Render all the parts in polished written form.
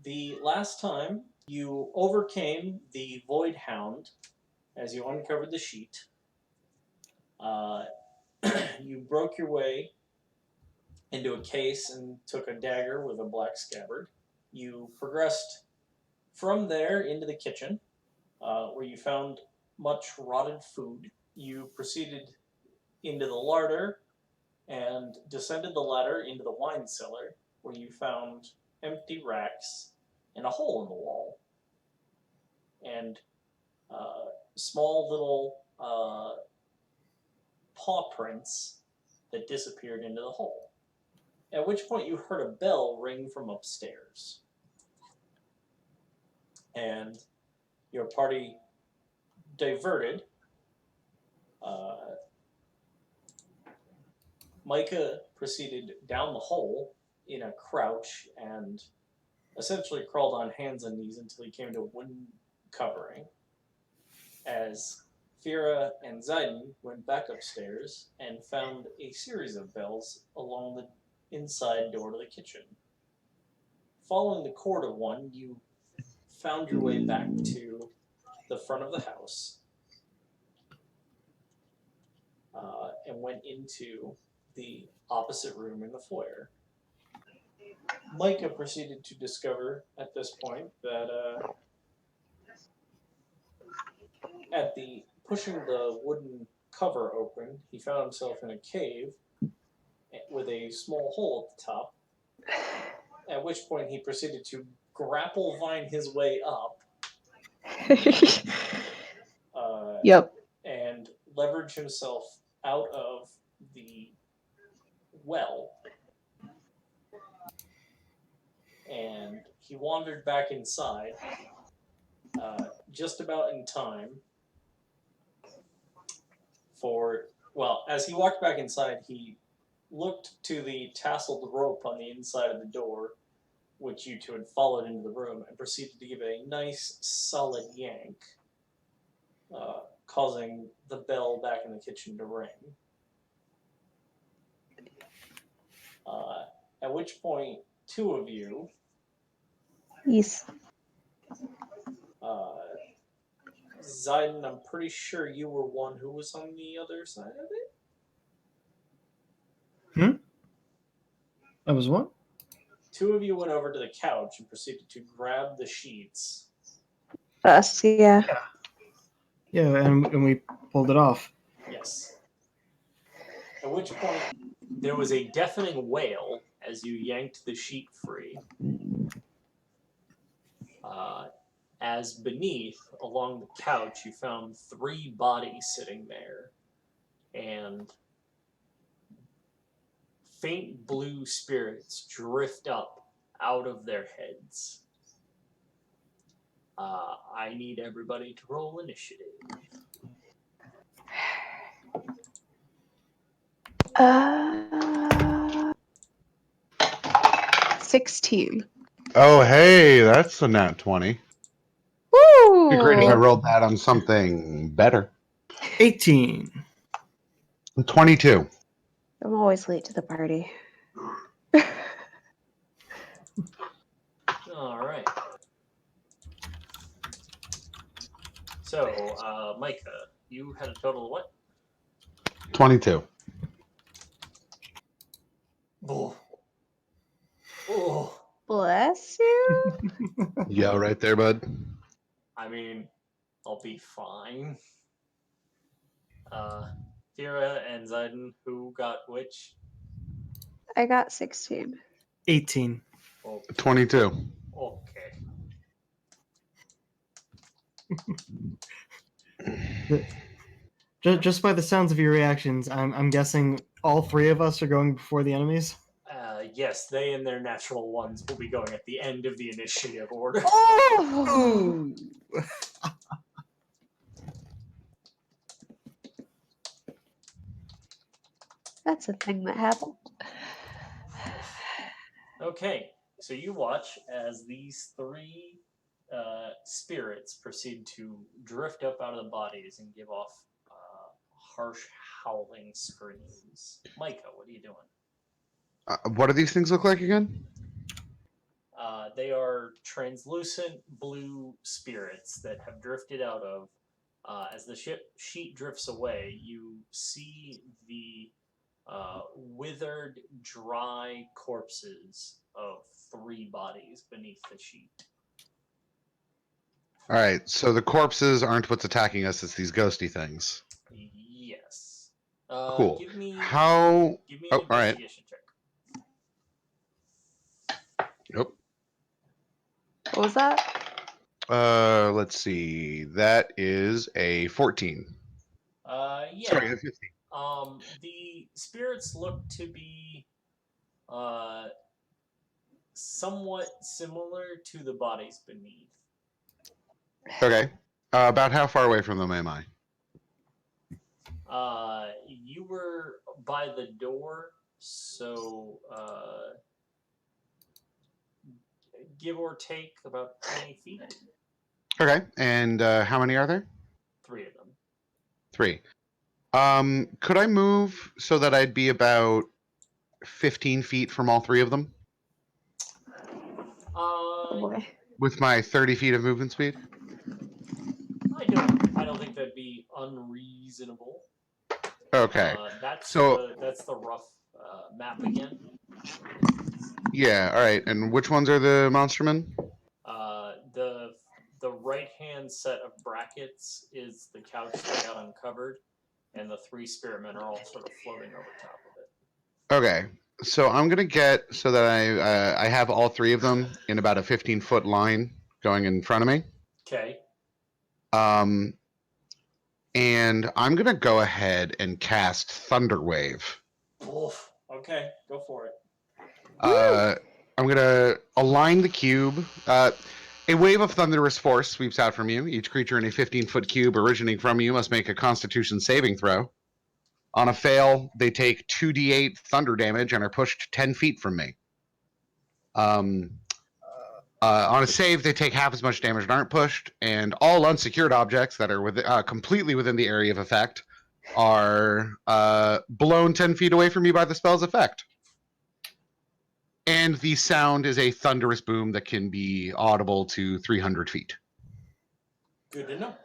the last time you overcame the void hound as you uncovered the sheet. You broke your way into a case and took a dagger with a black scabbard. You progressed from there into the kitchen, where you found much rotted food. You proceeded into the larder and descended the ladder into the wine cellar, where you found empty racks and a hole in the wall, and small little paw prints that disappeared into the hole. At which point you heard a bell ring from upstairs. And your party diverted. Mycah proceeded down the hole in a crouch and essentially crawled on hands and knees until he came to a wooden covering. As Fira and Zyden went back upstairs and found a series of bells along the inside door to the kitchen. Following the cord of one, you found your way back to the front of the house and went into the opposite room in the foyer. Mycah proceeded to discover at this point that at the pushing the wooden cover open, he found himself in a cave with a small hole at the top, at which point he proceeded to grapple vine his way up. Yep. And leverage himself out of the well. And he wandered back inside just about in time for, well, as he walked back inside, he looked to the tasseled rope on the inside of the door, which you two had followed into the room, and proceeded to give it a nice, solid yank, causing the bell back in the kitchen to ring. At which point, two of you... Yes. Zyden, I'm pretty sure you were one who was on the other side of it? I was what? Two of you went over to the couch and proceeded to grab the sheets. Us, yeah. Yeah, and we pulled it off. Yes. At which point, there was a deafening wail as you yanked the sheet free. As beneath, along the couch, you found 3 bodies sitting there, and faint blue spirits drift up out of their heads. I need everybody to roll initiative. 16. Oh, hey, that's a nat 20. Woo! It'd be great if I rolled that on something better. 18. 22. I'm always late to the party. All right. So, Mycah, you had a total of what? 22. Oh. Oh. Bless you. Yeah, right there, bud. I mean, I'll be fine. Fira and Zyden, who got which? I got 16. 18. Okay. 22. Okay. Just by the sounds of your reactions, I'm guessing all 3 of us are going before the enemies? Yes, they and their natural ones will be going at the end of the initiative order. Oh! That's a thing that happened. Okay, so you watch as these 3 spirits proceed to drift up out of the bodies and give off harsh howling screams. Mycah, what are you doing? What do these things look like again? They are translucent blue spirits that have drifted out of. As the sheet drifts away, you see the withered, dry corpses of 3 bodies beneath the sheet. All right, so the corpses aren't what's attacking us; it's these ghosty things. Yes. Cool. Give me How? Give me Oh, an all right. investigation check. Yep. What was that? Let's see. That is a 14. Yeah. Sorry, a 15. The spirits look to be somewhat similar to the bodies beneath. Okay. About how far away from them am I? You were by the door, so give or take about 20 feet. Okay. And how many are there? 3 of them. 3. Could I move so that I'd be about 15 feet from all 3 of them Oh boy. with my 30 feet of movement speed? I don't think that'd be unreasonable. Okay. That's So the rough map again. yeah. All right. And which ones are the monstermen? The right hand set of brackets is the couch that got uncovered, and the 3 spirit men are all sort of floating over top of it. Okay. So I'm gonna get so that I have all 3 of them in about a 15-foot line going in front of me. Okay. Um, and I'm gonna go ahead and cast Thunderwave. Oof. Okay, go for it. I'm gonna align the cube. A wave of thunderous force sweeps out from you. Each creature in a 15-foot cube originating from you must make a Constitution saving throw. On a fail, they take 2d8 thunder damage and are pushed 10 feet from me. On a save, they take half as much damage and aren't pushed. And all unsecured objects that are completely within the area of effect are blown 10 feet away from you by the spell's effect. And the sound is a thunderous boom that can be audible to 300 feet. Good to know.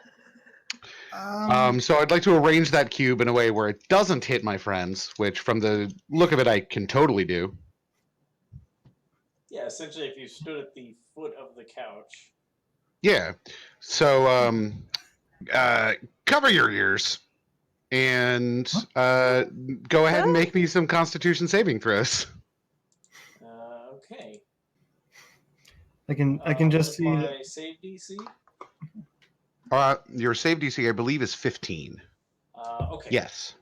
So I'd like to arrange that cube in a way where it doesn't hit my friends, which from the look of it, I can totally do. Yeah, essentially, if you stood at the foot of the couch. Yeah. So cover your ears and go ahead and make me some Constitution saving throws. Okay. I can just see. My save DC. Your save DC, I believe, is 15. Okay. Yes.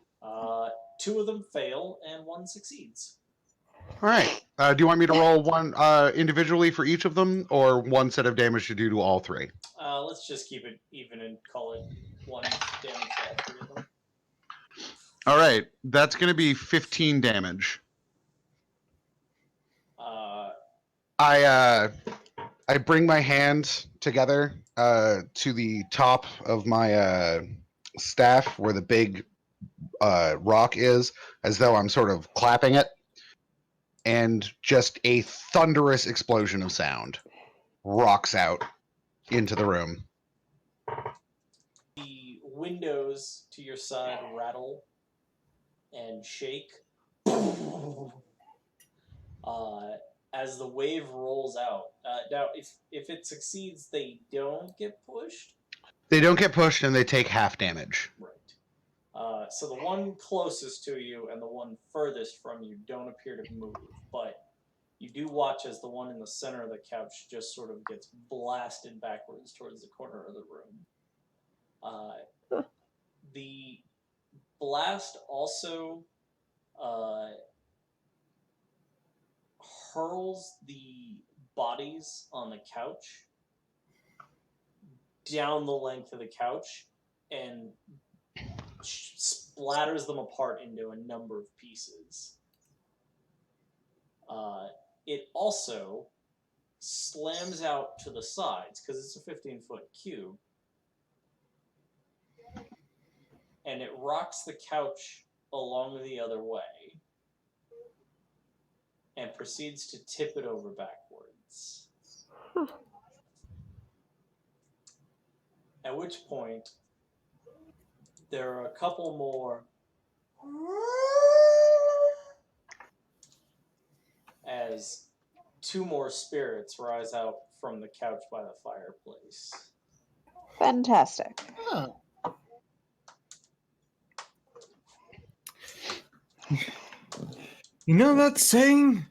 2 of them fail and 1 succeeds. All right. Do you want me to roll one individually for each of them, or one set of damage to do to all 3? Let's just keep it even and call it 1 damage to all 3 of them. All right. That's going to be 15 damage. I bring my hand together to the top of my staff where the big rock is, as though I'm sort of clapping it, and just a thunderous explosion of sound rocks out into the room. The windows to your side rattle and shake. As the wave rolls out. Now, if it succeeds, they don't get pushed. They don't get pushed, and they take half damage. Right. So the one closest to you and the one furthest from you don't appear to move, but you do watch as the one in the center of the couch just sort of gets blasted backwards towards the corner of the room. The blast also hurls the bodies on the couch down the length of the couch and splatters them apart into a number of pieces. It also slams out to the sides because it's a 15-foot cube, and it rocks the couch along the other way and proceeds to tip it over backwards. At which point, there are a couple more as two more spirits rise out from the couch by the fireplace. Fantastic. Huh. You know that saying?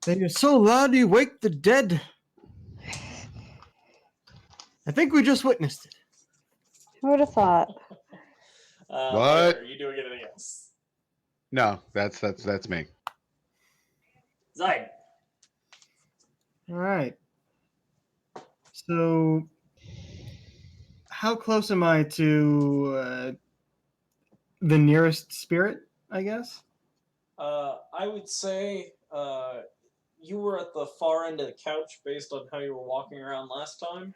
That you're so loud you wake the dead? I think we just witnessed it. Who would have thought? What? Mycah, are you doing anything else? No, that's me. Zyden. All right. So, how close am I to the nearest spirit, I guess? I would say you were at the far end of the couch based on how you were walking around last time.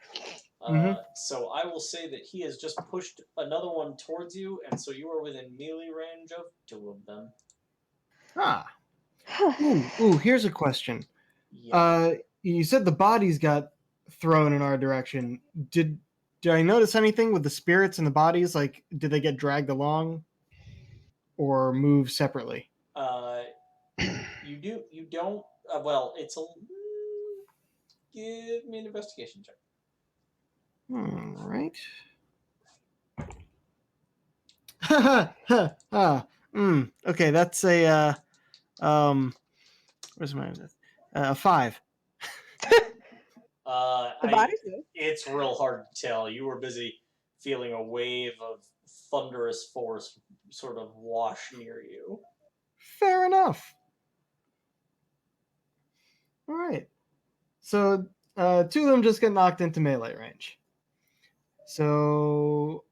So I will say that he has just pushed another one towards you, and so you are within melee range of two of them. Ah. Ooh, here's a question. Yeah. You said the bodies got thrown in our direction. Did I notice anything with the spirits and the bodies? Like, did they get dragged along or move separately? You don't. Well, it's a. Give me an investigation check. All right. Ha ha ha. Okay, that's a where's my 5. The body's good. It's real hard to tell. You were busy feeling a wave of thunderous force sort of wash near you. Fair enough. All right. So 2 of them just get knocked into melee range. So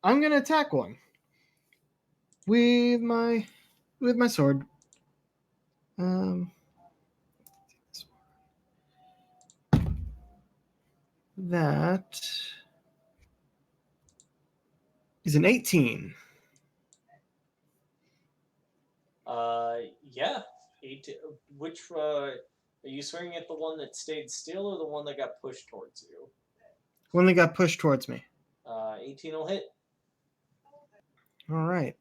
I'm gonna attack one with my sword. That is an 18. Yeah. Which are you swinging at the one that stayed still or the one that got pushed towards you? One that got pushed towards me. 18 will hit. All right.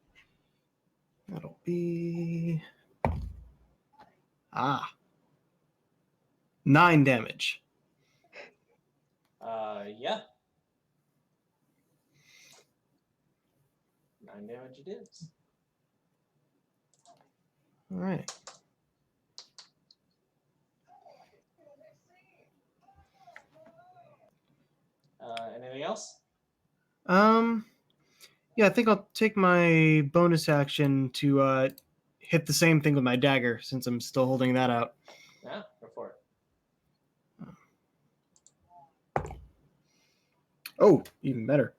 That'll be 9 damage. Yeah. 9 damage it is. All right. Anything else? Yeah, I think I'll take my bonus action to hit the same thing with my dagger since I'm still holding that out. Yeah, go for it. Oh, even better.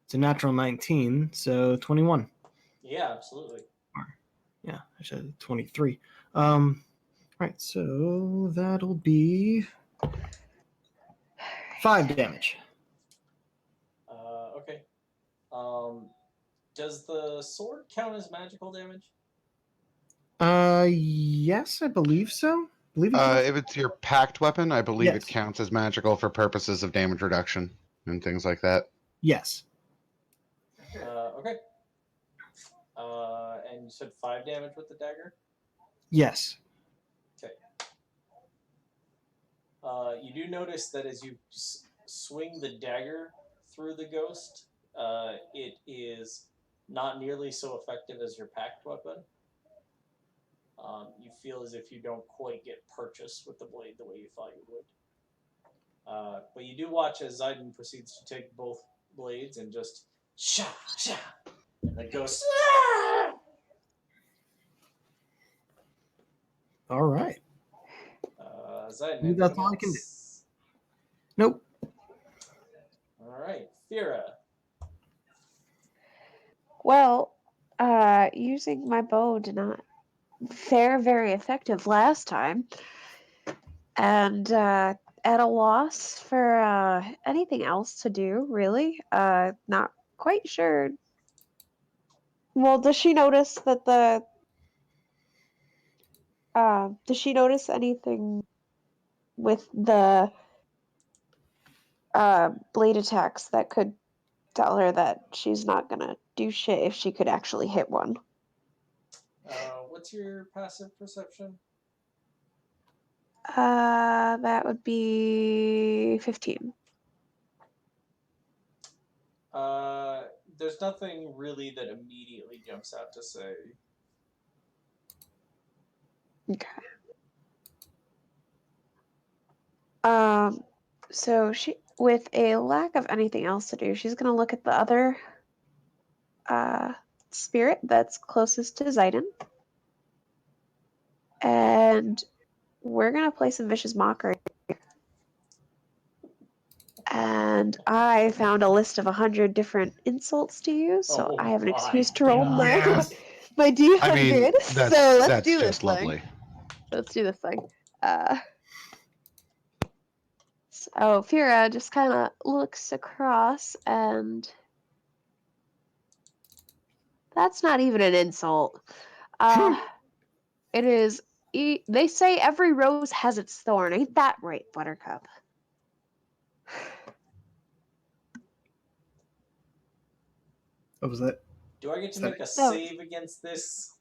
It's a natural 19, so 21. Yeah, absolutely. Yeah, I should have 23. Right, so that'll be 5 damage. Okay. Does the sword count as magical damage? Yes, I believe so. If it's your packed weapon, I believe Yes. it counts as magical for purposes of damage reduction and things like that. Yes. Okay. And you said 5 damage with the dagger? Yes. Okay. You do notice that as you swing the dagger through the ghost, it is not nearly so effective as your packed weapon. You feel as if you don't quite get purchased with the blade the way you thought you would. But you do watch as Zyden proceeds to take both blades and just sha sha, and the ghost. All right. Zyden, Maybe that's anything all I can do. else? Nope. All right, Fira. Well, using my bow did not fare very effective last time, and at a loss for anything else to do. Really, not quite sure. Well, does she notice that does she notice anything with the blade attacks that could tell her that she's not gonna do shit if she could actually hit one. What's your passive perception? That would be 15. There's nothing really that immediately jumps out to say. Okay. So she, with a lack of anything else to do, she's gonna look at the other spirit that's closest to Zyden. And we're gonna play some vicious mockery. And I found a list of 100 different insults to use, so Oh I have an my excuse to roll God. my Yes. my D100. I mean, that's so let's that's do this just thing. lovely. Let's do this thing. So Fira just kind of looks across, and that's not even an insult. It is. They say every rose has its thorn. Ain't that right, Buttercup? What was that? Do I get to So- make a No. save against this?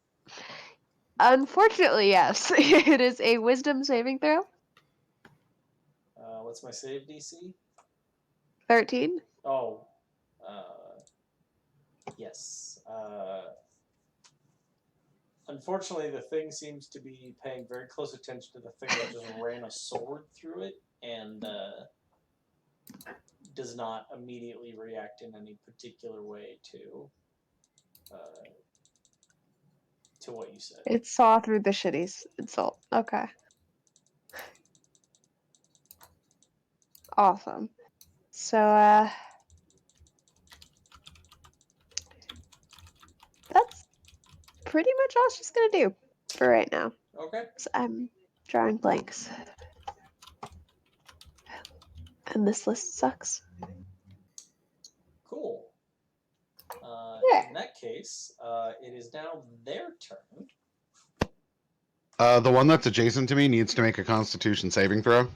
Unfortunately, yes. It is a wisdom saving throw. What's my save DC? 13. Oh, yes. Unfortunately, the thing seems to be paying very close attention to the thing that just ran a sword through it, and does not immediately react in any particular way to what you said. It saw through the shitty insult. Okay. Awesome. So, that's pretty much all she's gonna do for right now. Okay. So I'm drawing blanks. And this list sucks. Cool. Yeah. In that case, it is now their turn. The one that's adjacent to me needs to make a Constitution saving throw.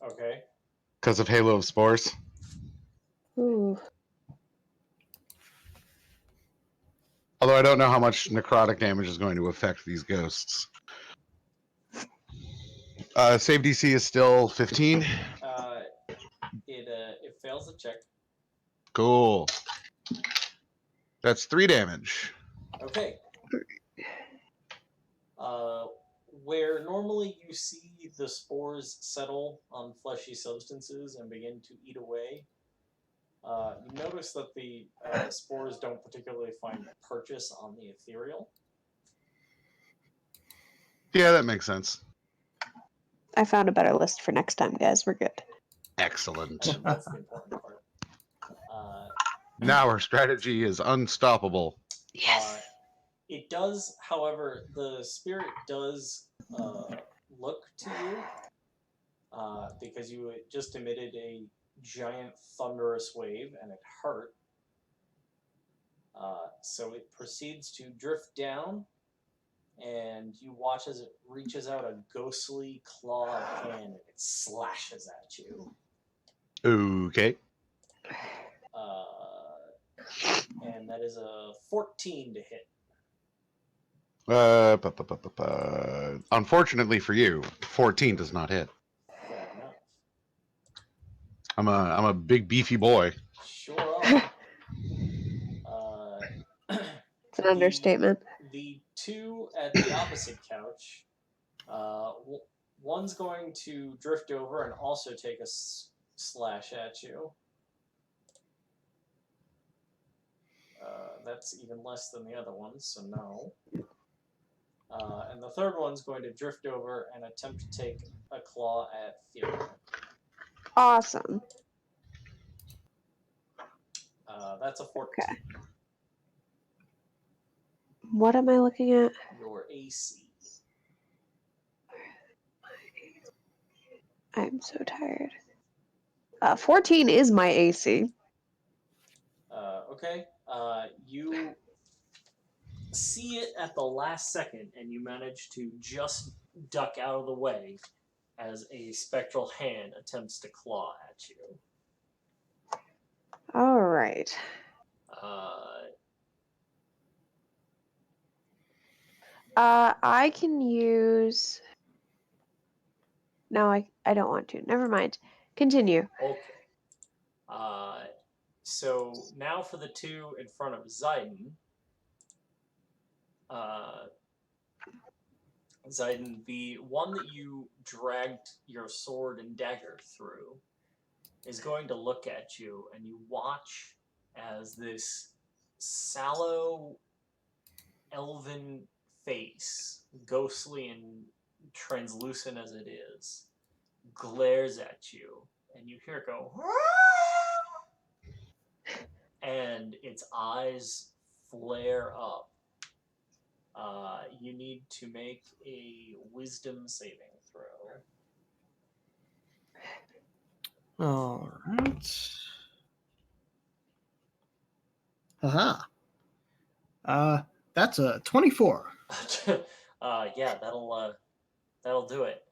Okay. Because of Halo of Spores. Ooh. Although I don't know how much necrotic damage is going to affect these ghosts. Save DC is still 15. It fails the check. Cool. That's 3 damage. Okay. Where normally you see the spores settle on fleshy substances and begin to eat away, you notice that the spores don't particularly find purchase on the ethereal. Yeah, that makes sense. I found a better list for next time, guys. We're good. Excellent. I think that's the important part. Now our strategy is unstoppable. Yes. It does, however, the spirit does look to you because you just emitted a giant thunderous wave and it hurt. So it proceeds to drift down, and you watch as it reaches out a ghostly clawed hand and it slashes at you. Okay. And that is a 14 to hit. Unfortunately for you, 14 does not hit. Fair enough. I'm a big beefy boy. Sure are. It's an understatement. The two at the opposite couch, one's going to drift over and also take a slash at you. That's even less than the other one, so no. And the third one's going to drift over and attempt to take a claw at Theodore. Awesome. That's a 14. Okay. What am I looking at? Your AC. I'm so tired. 14 is my AC. Okay. You see it at the last second, and you manage to just duck out of the way as a spectral hand attempts to claw at you. All right. I can use. No, I don't want to. Never mind. Continue. Okay. So now for the two in front of Zyden. Zyden, the one that you dragged your sword and dagger through is going to look at you, and you watch as this sallow elven face, ghostly and translucent as it is, glares at you, and you hear it go, and its eyes flare up. You need to make a wisdom saving throw. All right. Haha. That's a 24. Yeah, that'll do it.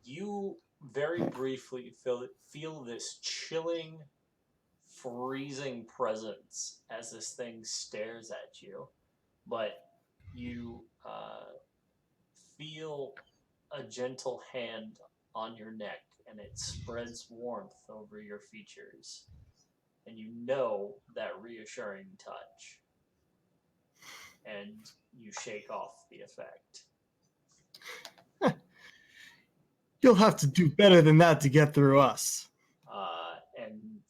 You very briefly feel this chilling, freezing presence as this thing stares at you, but you feel a gentle hand on your neck, and it spreads warmth over your features, and you know that reassuring touch, and you shake off the effect. You'll have to do better than that to get through us. And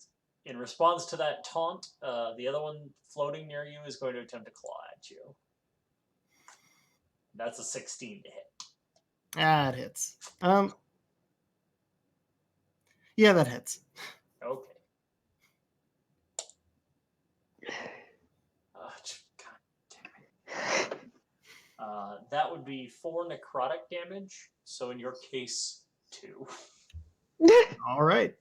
in response to that taunt, the other one floating near you is going to attempt to claw at you. That's a 16 to hit. That hits. Yeah, that hits. Okay. God damn it. That would be 4 necrotic damage. So in your case, 2. All right.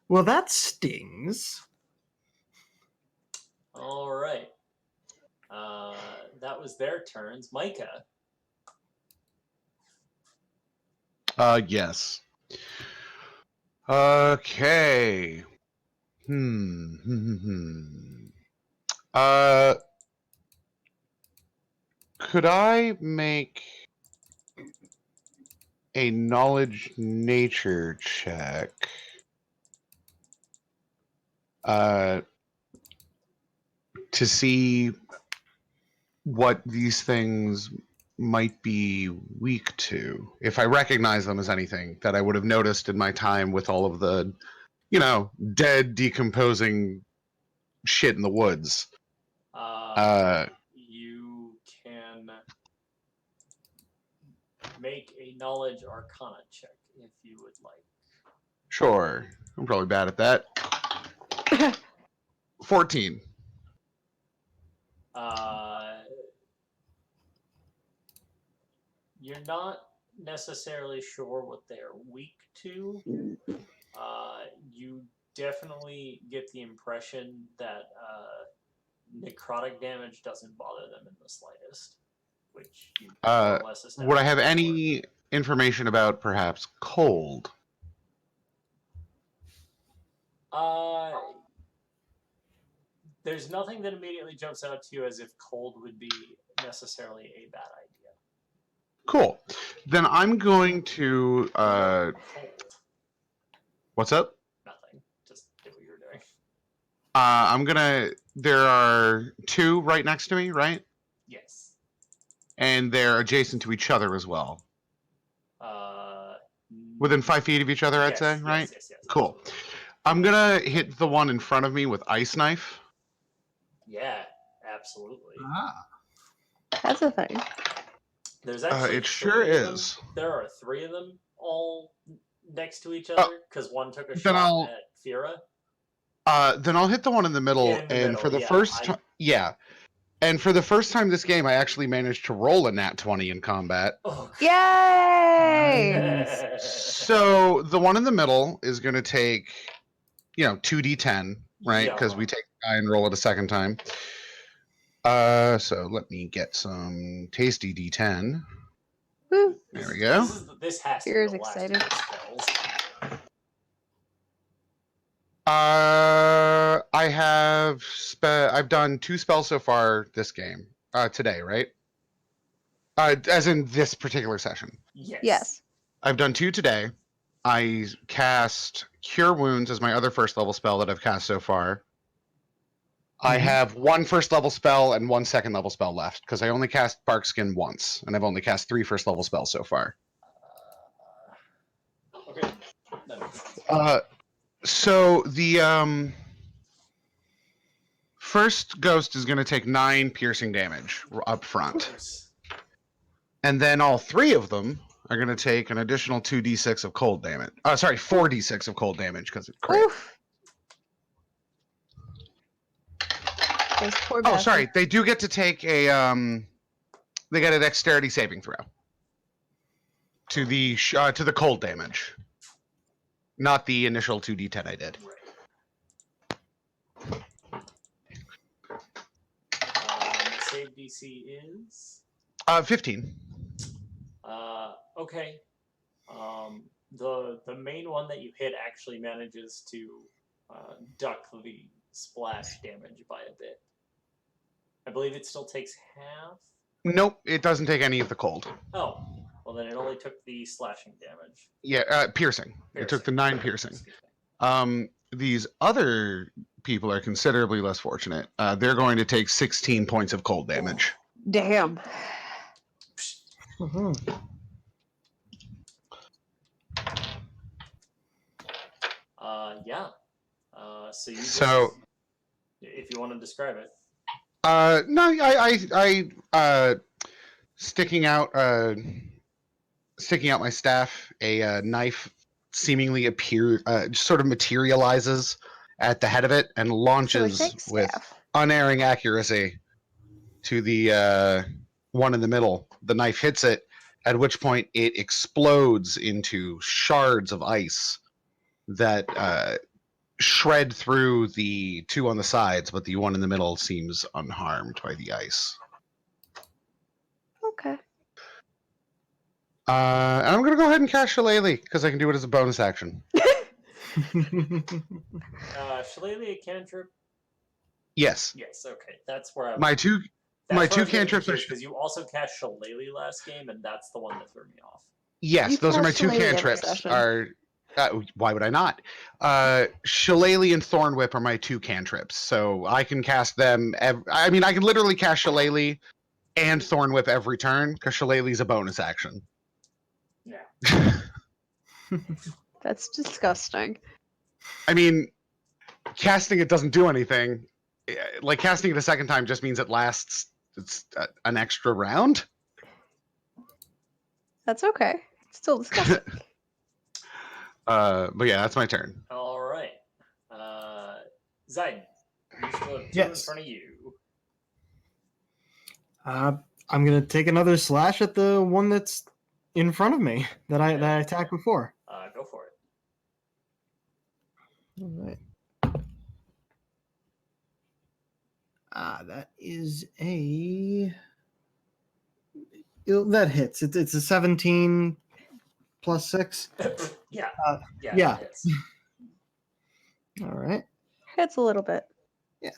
Well, that stings. All right. That was their turns. Mycah. Yes. Okay. Could I make a knowledge nature check? To see what these things might be weak to, if I recognize them as anything that I would have noticed in my time with all of the, dead, decomposing shit in the woods. You can make a knowledge arcana check if you would like. Sure. I'm probably bad at that. 14. You're not necessarily sure what they're weak to. You definitely get the impression that necrotic damage doesn't bother them in the slightest, which you more or less established. Would I have any information about perhaps cold? There's nothing that immediately jumps out to you as if cold would be necessarily a bad idea. Cool. Then I'm going to Cold. What's up? Nothing. Just do what you're doing. There are 2 right next to me, right? Yes. And they're adjacent to each other as well. Within 5 feet of each other, I'd say, right? Yes. Cool. Absolutely. I'm gonna hit the one in front of me with ice knife. Yeah, absolutely. That's a thing. There's actually it sure is. There are 3 of them all next to each other because one took a shot at Fira. Then I'll hit the one in the middle, for the first time, and for the first time this game, I actually managed to roll a nat 20 in combat. Oh, Yay! So the one in the middle is going to take, 2d10 right? Yeah, Because we right. take the die and roll it a second time. So let me get some tasty D10. Woo. There we go. This has to be Here's the last excited. of the spells. I've done 2 spells so far this game. Today, right? As in this particular session. Yes. I've done 2 today. I cast Cure Wounds as my other first level spell that I've cast so far. I have 1 first level spell and 1 second level spell left because I only cast Barkskin once, and I've only cast 3 first level spells so far. Okay. That makes sense. So the first ghost is going to take 9 piercing damage up Of front, course. and then all 3 of them are going to take an additional 2d6 of cold damage. Sorry, 4d6 of cold damage because it crit. Oof. Those poor Oh, bastards. sorry, they do get to take a they get a dexterity saving throw to the cold damage, not the initial 2d10 I did. The save DC is 15. okay. The main one that you hit actually manages to duck the splash damage by a bit. I believe it still takes half. Nope, it doesn't take any of the cold. Oh, well then it only took the slashing damage. Yeah, piercing. It took the 9 piercing. Excuse me. These other people are considerably less fortunate. They're going to take 16 points of cold damage. Damn. Yeah. So you just, if you want to describe it. No, I sticking out my staff, a knife seemingly sort of materializes at the head of it and launches with unerring accuracy to the one in the middle. The knife hits it, at which point it explodes into shards of ice that shred through the 2 on the sides, but the one in the middle seems unharmed by the ice. Okay. And I'm going to go ahead and cast Shillelagh because I can do it as a bonus action. Shillelagh a cantrip? Yes. Yes, okay. That's where I was. My two cantrips are because you also cast Shillelagh last game, and that's the one that threw me off. Yes, You those are my cast 2 Shillelagh every cantrips. session. Why would I not? Shillelagh and Thorn Whip are my 2 cantrips, so I can cast them. I can literally cast Shillelagh and Thorn Whip every turn because Shillelagh's a bonus action. Yeah. That's disgusting. I mean, casting it doesn't do anything. Like casting it a second time just means it lasts. It's an extra round. That's okay. It's still disgusting. But yeah, that's my turn. All right. Zyden, you still have 2 in front of you. I'm gonna take another slash at the one that's in front of me that I attacked before. Go for it. All right. That is that hits. It's a 17 plus 6. Yeah. Yeah. That hits. All right. Hits a little bit. Yeah.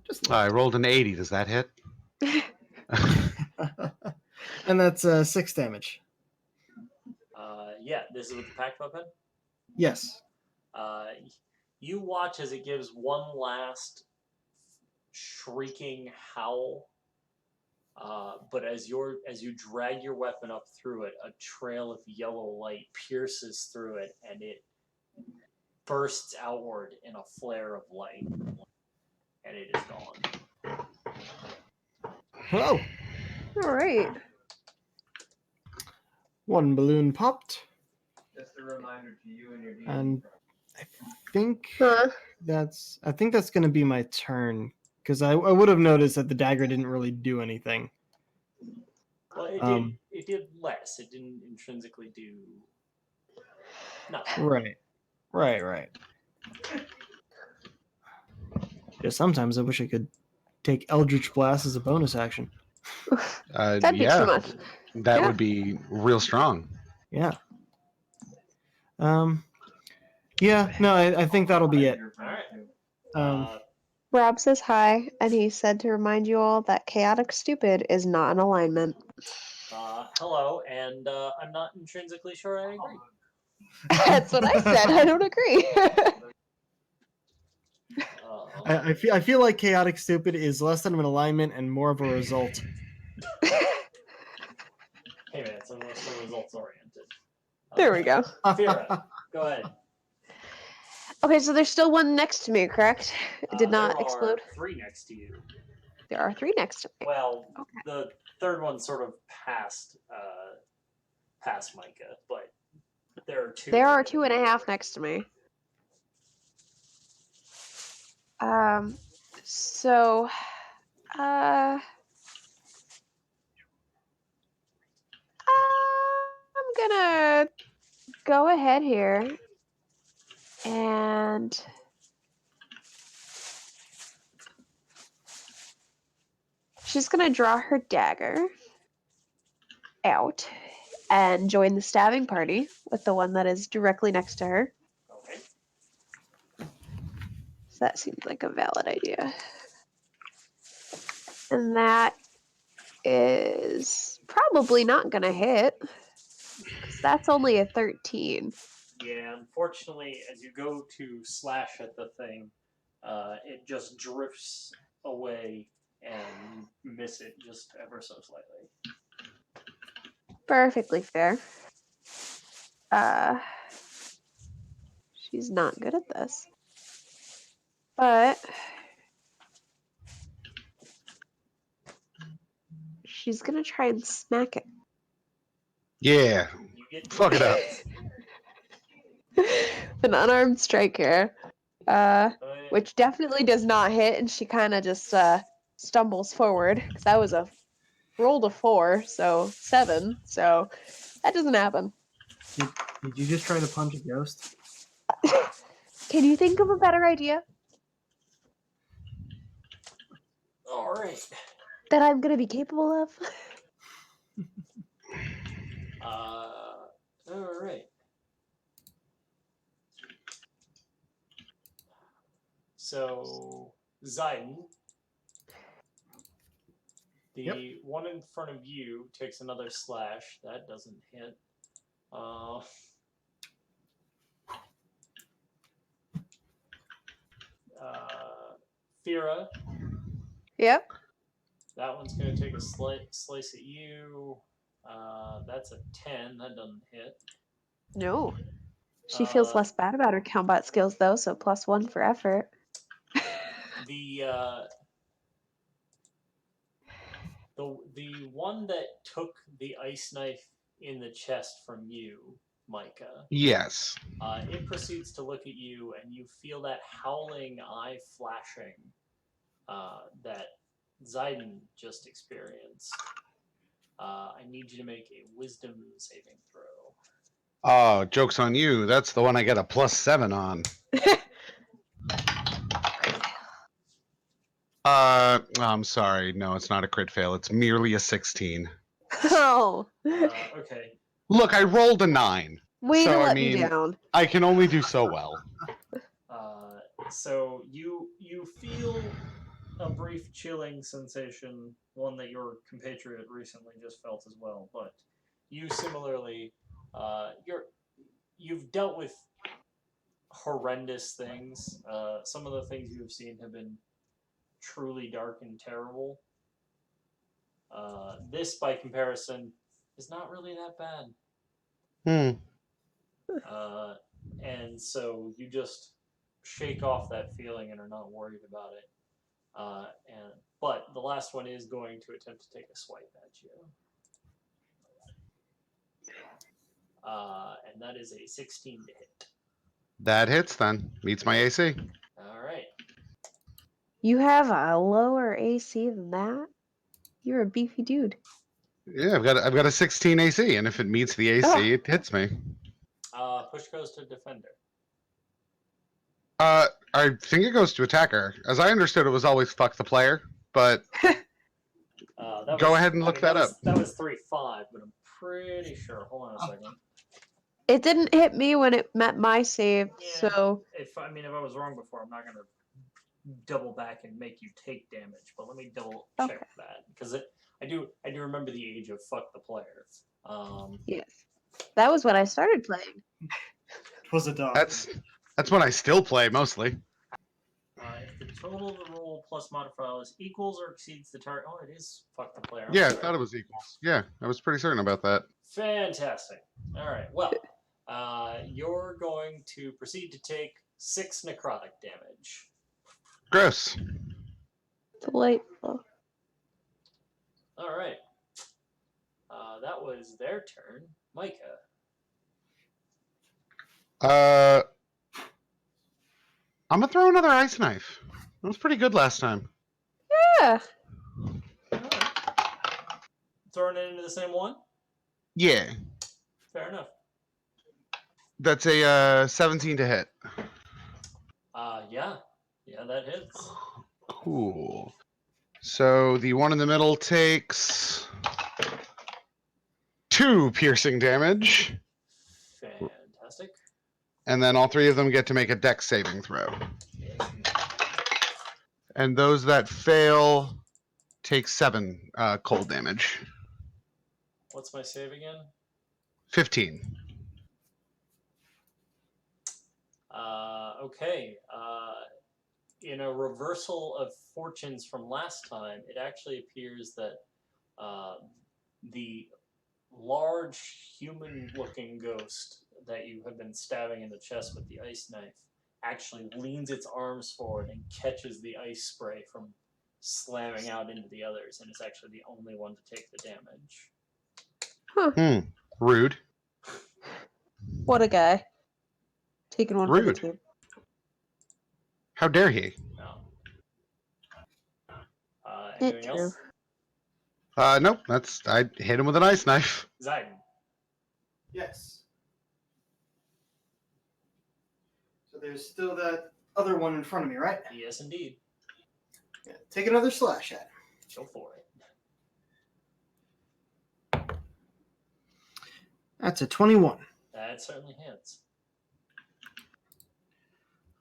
Just I rolled an 80. Does that hit? and that's 6 damage. Yeah, this is with the packed weapon? Yes. You watch as it gives one last shrieking howl, but as you drag your weapon up through it, a trail of yellow light pierces through it, and it bursts outward in a flare of light, and it is gone. Hello. All right. One balloon popped. Just a reminder to you and your DM. And I think that's going to be my turn because I would have noticed that the dagger didn't really do anything. Well, it did less. It didn't intrinsically do nothing. Right. Yeah, sometimes I wish I could take Eldritch Blast as a bonus action. That'd be Yeah, too much. that Yeah. would be real strong. Yeah. Yeah, no, I think that'll be it. Alright. Rob says hi, and he said to remind you all that chaotic stupid is not an alignment. Hello, and I'm not intrinsically sure I agree. That's what I said. I don't agree. I feel like chaotic stupid is less than an alignment and more of a result. Hey man, some of us are results oriented. There we go. Fira, go ahead. Okay, so there's still one next to me, correct? It did not there explode. are 3 next to you. There are 3 next to me. Well, Okay. the third one's sort of past Mycah, but there are 2. There are 2.5 next to me. So, I'm gonna go ahead here and she's gonna draw her dagger out and join the stabbing party with the one that is directly next to her. Okay. So that seems like a valid idea. And that is probably not gonna hit, because that's only a 13. Yeah, unfortunately, as you go to slash at the thing, it just drifts away and you miss it just ever so slightly. Perfectly fair. She's not good at this. But she's gonna try and smack it. Yeah, You get fuck it up. An unarmed strike here. Which definitely does not hit, and she kind of just stumbles forward, because that was a rolled a 4, so 7, so that doesn't happen. Did you just try to punch a ghost? Can you think of a better idea All right. that I'm gonna be capable of? All right. So, Zyden, the one in front of you takes another slash. That doesn't hit. Fira, Yep. that one's going to take a slice at you. That's a 10. That doesn't hit. No. She feels less bad about her combat skills, though, so +1 for effort. The one that took the ice knife in the chest from you, Mycah, Yes. it proceeds to look at you, and you feel that howling eye flashing that Zyden just experienced. I need you to make a wisdom saving throw. Oh, joke's on you. That's the one I get a +7 on. I'm sorry. No, it's not a crit fail. It's merely a 16. Oh. Okay. Look, I rolled a 9. Way So, to I let me mean, down. I can only do so well. So you feel a brief chilling sensation, one that your compatriot recently just felt as well. But you similarly, you've dealt with horrendous things. Some of the things you have seen have been truly dark and terrible. This, by comparison, is not really that bad. And so you just shake off that feeling and are not worried about it. But the last one is going to attempt to take a swipe at you. And that is a 16 to hit. That hits then. Meets my AC. All right. You have a lower AC than that? You're a beefy dude. Yeah, I've got a 16 AC, and if it meets the AC, it hits me. Push goes to defender. I think it goes to attacker. As I understood, it was always fuck the player, but go ahead and look that up. That was 3-5, but I'm pretty sure. Hold on a second. It didn't hit me when it met my save, Yeah. so If I was wrong before, I'm not gonna double back and make you take damage. But let me double check Okay. that because I do remember the age of fuck the player. yes. That was when I started playing. It was a dog. That's when I still play mostly. If the total of the roll plus modifier is equals or exceeds the target, it is fuck the player. Yeah, I thought it was equals. Yeah, I was pretty certain about that. Fantastic. All right. Well, you're going to proceed to take 6 necrotic damage. Gross. Delightful. All right. That was their turn. Mycah. I'm gonna throw another ice knife. That was pretty good last time. Yeah. Throwing it into the same one? Yeah, Fair enough. that's a 17 to hit. Yeah, that hits. Cool. So the one in the middle takes 2 piercing damage, Fantastic. and then all 3 of them get to make a dex saving throw. Yes. And those that fail take 7 cold damage. What's my save again? 15. Okay. In a reversal of fortunes from last time, it actually appears that the large human-looking ghost that you have been stabbing in the chest with the ice knife actually leans its arms forward and catches the ice spray from slamming out into the others, and is actually the only one to take the damage. Rude. What a guy. Taking one for the Rude. team. How dare he? No. Anything It's else? Nope. I hit him with an ice knife. Zyden. Yes. So there's still that other one in front of me, right? Yes, indeed. Yeah. Take another slash at him. Go for it. That's a 21. That certainly hits.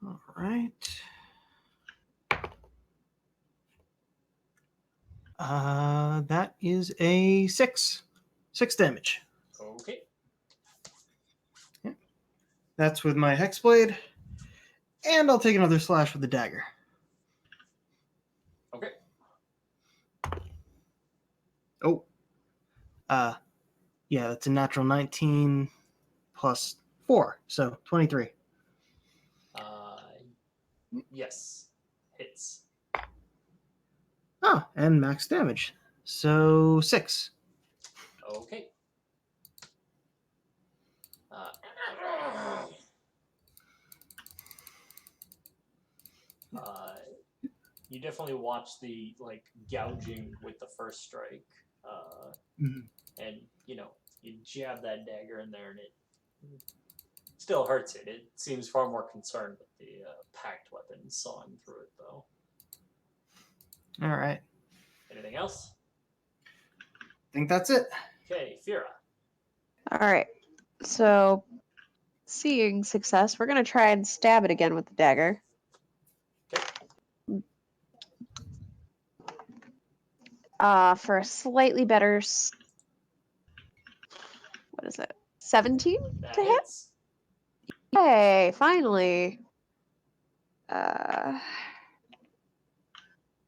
All right. That is a 6. 6 damage. Okay. That's with my Hexblade. And I'll take another slash with the dagger. Okay. Oh. Yeah, that's a natural 19 plus 4, so 23. Yes. Hits. Oh, and max damage. So 6. Okay. You definitely watch the gouging with the first strike, and you jab that dagger in there, and it still hurts it. It seems far more concerned with the packed weapon sawing through it, though. All right. Anything else? I think that's it. Okay, Fira. All right. So, seeing success, we're going to try and stab it again with the dagger. For a slightly better... What is it? 17 That to hit? hits. Hey, finally. And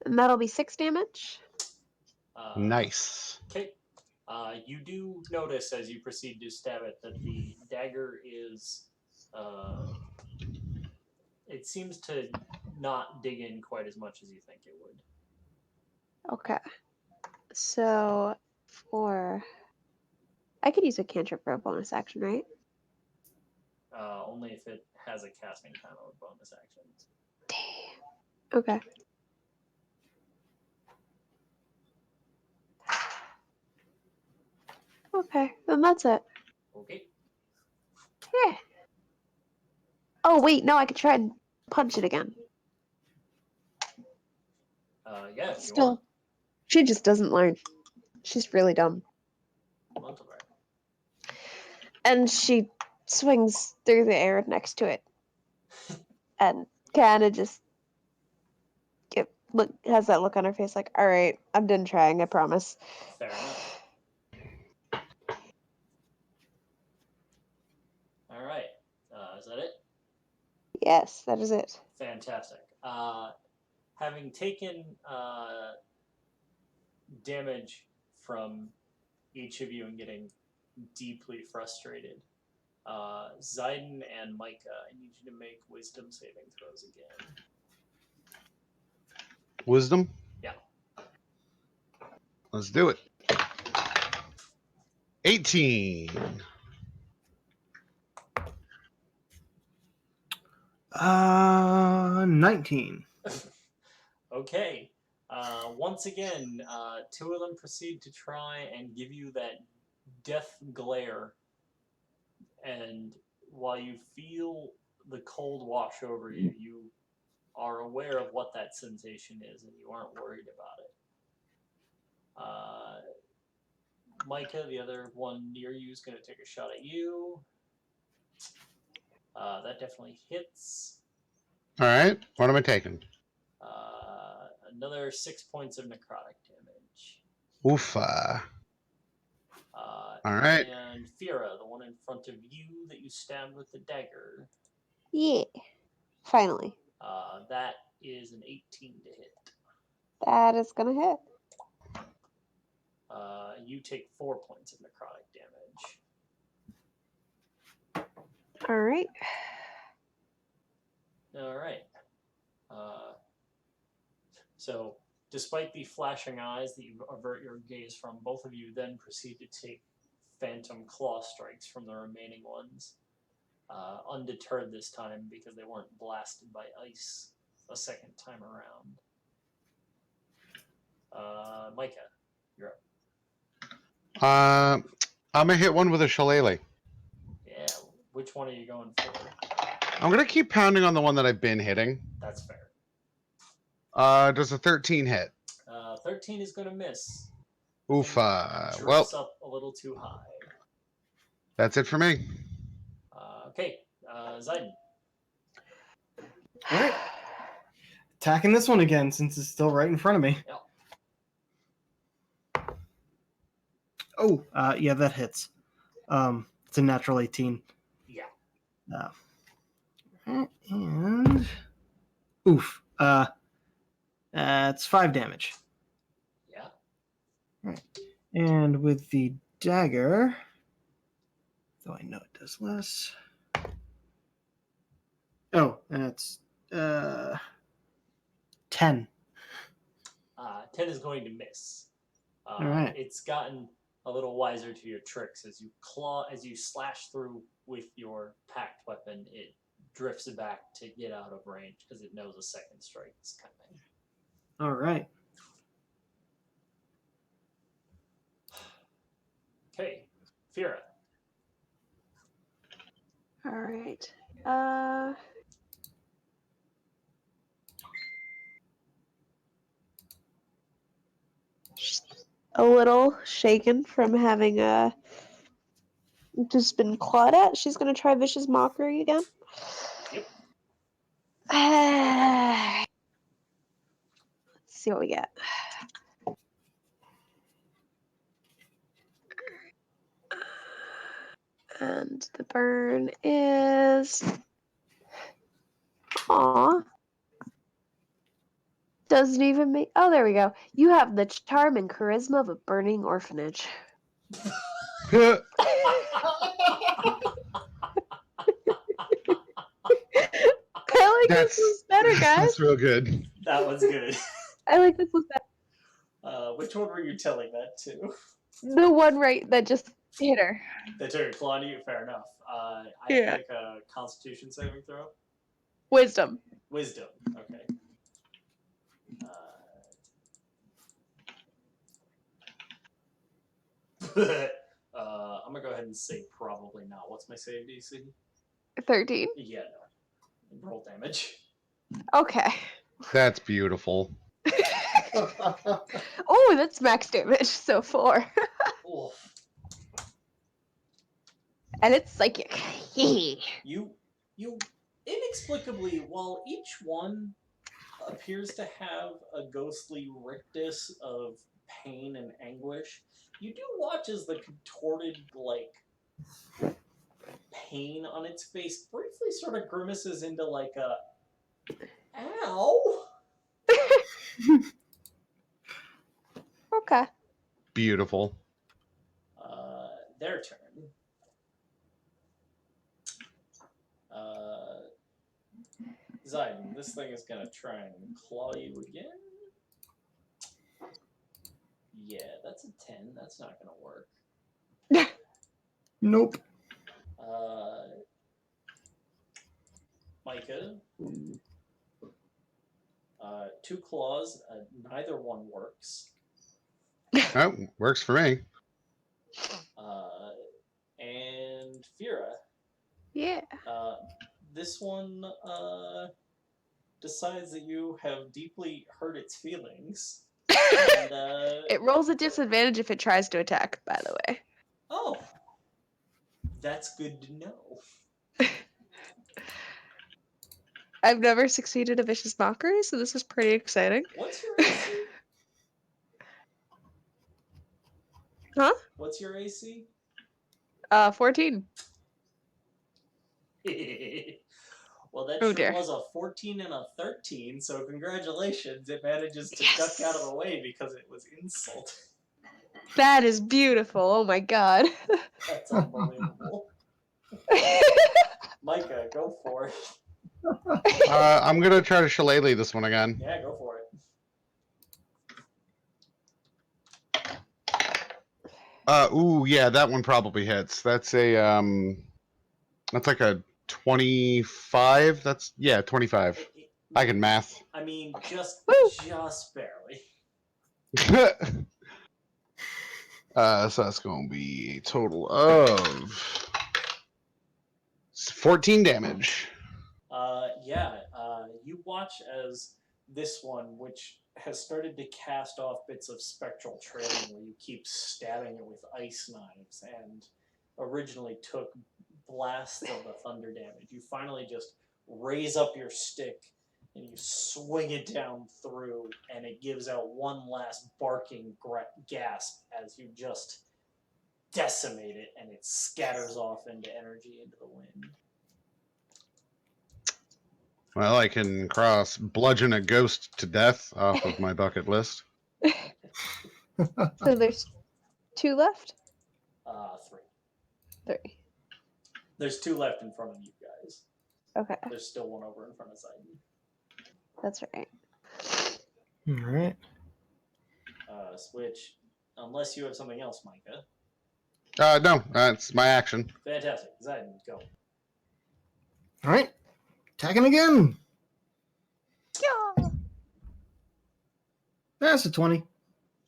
that'll be 6 damage. Nice. Okay. You do notice as you proceed to stab it that the dagger is... it seems to not dig in quite as much as you think it would. Okay. So, I could use a cantrip for a bonus action, right? Only if it has a casting time of a bonus action. Damn. Okay. Okay, then that's it. Okay. Yeah. Oh, wait, no, I could try and punch it again. Yeah, if you Still, want. she just doesn't learn. She's really dumb. That's all right. And she swings through the air next to it. And kind of just has that look on her face like, all right, I'm done trying, I promise. Fair enough. All right. Is that it? Yes, that is it. Fantastic. Having taken damage from each of you and getting deeply frustrated, Zyden and Mycah, I need you to make wisdom saving throws again. Wisdom? Yeah. Let's do it. 18. 19. Okay. Once again, two of them proceed to try and give you that death glare. And while you feel the cold wash over you, you are aware of what that sensation is and you aren't worried about it. Mycah, the other one near you, is going to take a shot at you. That definitely hits. All right. What am I taking? Another 6 points of necrotic damage. Oofa. All right. And Fira, the one in front of you that you stabbed with the dagger. Yeah. Finally. That is an 18 to hit. That is gonna hit. You take 4 points of necrotic damage. Alright. Alright. So, despite the flashing eyes that you avert your gaze from, both of you then proceed to take phantom claw strikes from the remaining ones. Undeterred this time because they weren't blasted by ice a second time around. Mycah, you're up. I'm gonna hit one with a shillelagh. Yeah, which one are you going for? I'm gonna keep pounding on the one that I've been hitting. That's fair. Does a 13 hit? 13 is going to miss. Oofa. Well, Drifts up a little too high. that's it for me. Okay, Zyden. All right. Attacking this one again since it's still right in front of me. Yep. Oh, yeah, that hits. It's a natural 18. Yeah. And oof. It's 5 damage. Yeah. Right. And with the dagger, though I know it does less. Oh, that's 10. 10 is going to miss. All right. It's gotten a little wiser to your tricks as you slash through with your packed weapon. It drifts back to get out of range because it knows a second strike is coming. All right. Okay, Fira. Alright. A little shaken from having just been clawed at. She's gonna try Vicious Mockery again. Yep. Let's see what we get. And the burn is... Aw. Doesn't even make... Oh, there we go. You have the charm and charisma of a burning orphanage. I like this one's better, guys. That's real good. That was good. I like this one better. Which one were you telling that to? The one right that just hit her. They took a claw to you? Fair enough. I Yeah. make a constitution saving throw. Wisdom. Wisdom. Okay. I'm gonna go ahead and say probably not. What's my save DC? 13. Yeah, no. Roll damage. Okay. That's beautiful. Oh, that's max damage, so 4. Oof. And it's psychic. You inexplicably, while each one appears to have a ghostly rictus of pain and anguish, you do watch as the contorted, like, pain on its face briefly sort of grimaces into, like, a ow. Okay. Beautiful. Their turn. Zyden, this thing is gonna try and claw you again. Yeah, that's a 10. That's not gonna work. Nope. Mycah, 2 claws. Neither one works. Oh, works for me. And Fira, Yeah. this one decides that you have deeply hurt its feelings. And, It rolls a disadvantage if it tries to attack, by the way. oh, that's good to know. I've never succeeded a vicious mockery, so this is pretty exciting. What's your AC? Huh? What's your AC? 14. Well, that Oh, sure dear. was a 14 and a 13, so congratulations. It manages to duck out of the way because it was insult. That is beautiful. Oh my god. That's unbelievable. Mycah, go for it. I'm gonna try to shillelagh this one again. Yeah, go for it. Yeah, that one probably hits. That's that's like a 25. That's 25. I can math. I mean, just barely. So that's going to be a total of 14 damage. You watch as this one, which has started to cast off bits of spectral trailing where you keep stabbing it with ice knives and originally took blasts of the thunder damage. You finally just raise up your stick and you swing it down through, and it gives out one last barking gasp as you just decimate it, and it scatters off into energy into the wind. Well, I can cross bludgeon a ghost to death off of my bucket list. So there's 2 left? 3. 3. There's 2 left in front of you guys. Okay, There's still one over in front of Zyden. that's right. All right. Switch, unless you have something else, Mycah. No, that's my action. Fantastic. Zyden, go. All right. Attacking again. Yeah. That's a 20.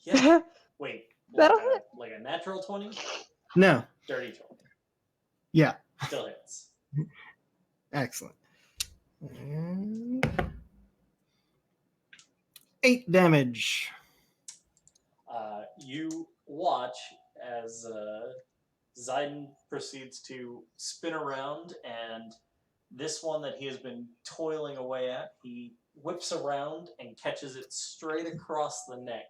Yeah. Wait. That'll hit. Like a natural 20? No. Dirty 20. Yeah. Still hits. Excellent. And 8 damage. You watch as Zyden proceeds to spin around, and this one that he has been toiling away at, he whips around and catches it straight across the neck.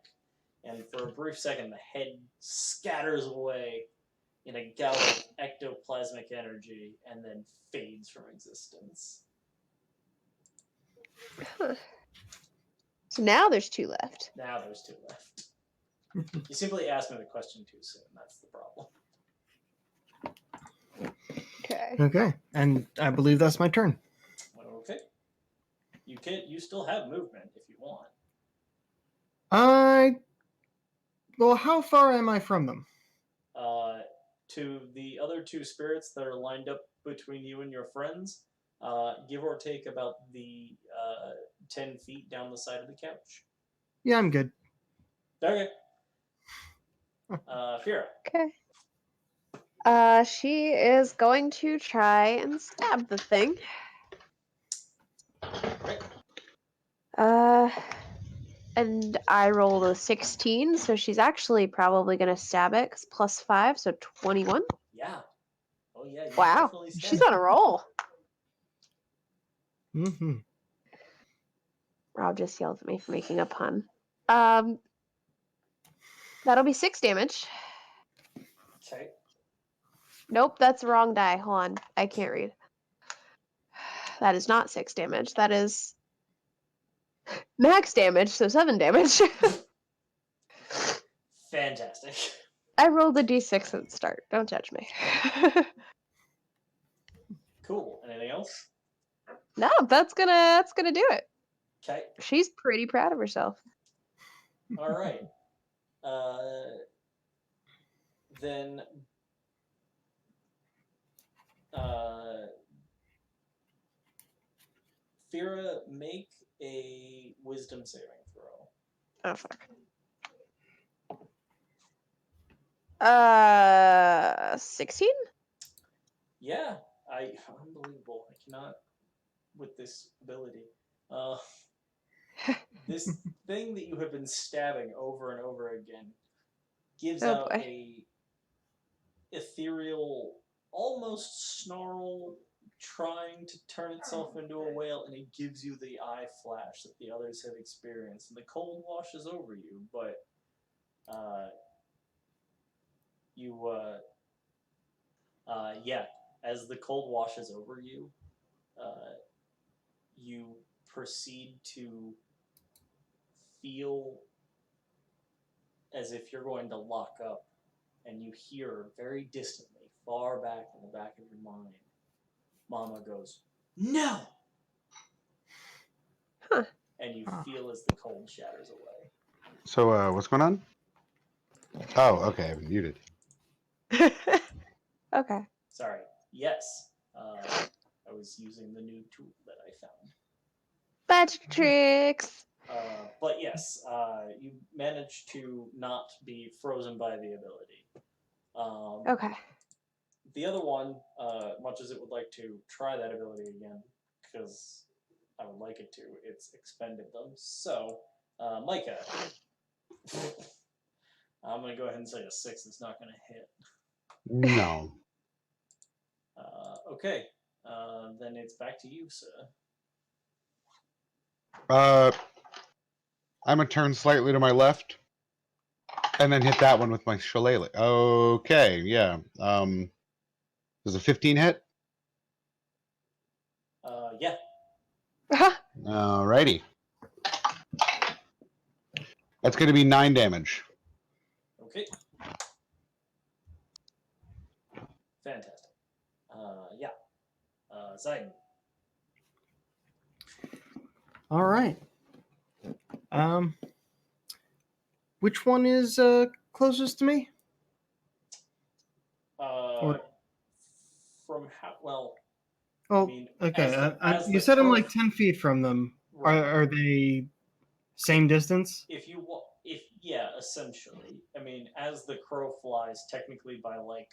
And for a brief second, the head scatters away in a gout of ectoplasmic energy and then fades from existence. So now there's 2 left. Now there's 2 left. You simply asked me the question too soon. That's the problem. Okay. Okay. And I believe that's my turn. Okay. You still have movement if you want. Well, how far am I from them? To the other 2 spirits that are lined up between you and your friends, give or take about the 10 feet down the side of the couch. Yeah, I'm good. Okay. Fira. Okay. She is going to try and stab the thing. Right. Uh, and I rolled a 16, so she's actually probably gonna stab it. 'Cause plus 5, so 21. Yeah. Oh yeah. You Wow, definitely she's stab on a roll. Mm-hmm. Rob just yelled at me for making a pun. Um, that'll be 6 damage. Okay. Nope, that's the wrong die. Hold on, I can't read. That is not 6 damage. That is max damage, so 7 damage. Fantastic. I rolled a d6 at the start. Don't judge me. Cool. Anything else? No, that's gonna do it. Okay. She's pretty proud of herself. All right. Then Fira, make a wisdom saving throw. Oh fuck. 16? Yeah, unbelievable. I cannot with this ability. This thing that you have been stabbing over and over again gives Oh out boy. a ethereal, almost snarl, trying to turn itself into a whale, and it gives you the eye flash that the others have experienced, and the cold washes over you. But you, yeah, as the cold washes over you, you proceed to feel as if you're going to lock up, and you hear very distantly, far back in the back of your mind, Mama goes, "No!" Huh. And you feel as the cold shatters away. So, what's going on? Oh, okay, I'm muted. Okay. Sorry. Yes. I was using the new tool that I found. Magic tricks. But yes, you managed to not be frozen by the ability. Okay. The other one, much as it would like to try that ability again, because I would like it to, it's expended them. So, Mycah, I'm going to go ahead and say a 6 is not going to hit. No. Okay, then it's back to you, sir. I'm gonna turn slightly to my left, and then hit that one with my shillelagh. Okay, yeah. Does a 15 hit? Yeah. Alrighty. That's gonna be 9 damage. Okay. Fantastic. Yeah. Zyden. All right. Which one is closest to me? Or From how? Well, oh, I mean, okay. as You the said I'm crow. like 10 feet from them. Right. Are they same distance? Yeah, essentially. I mean, as the crow flies, technically by like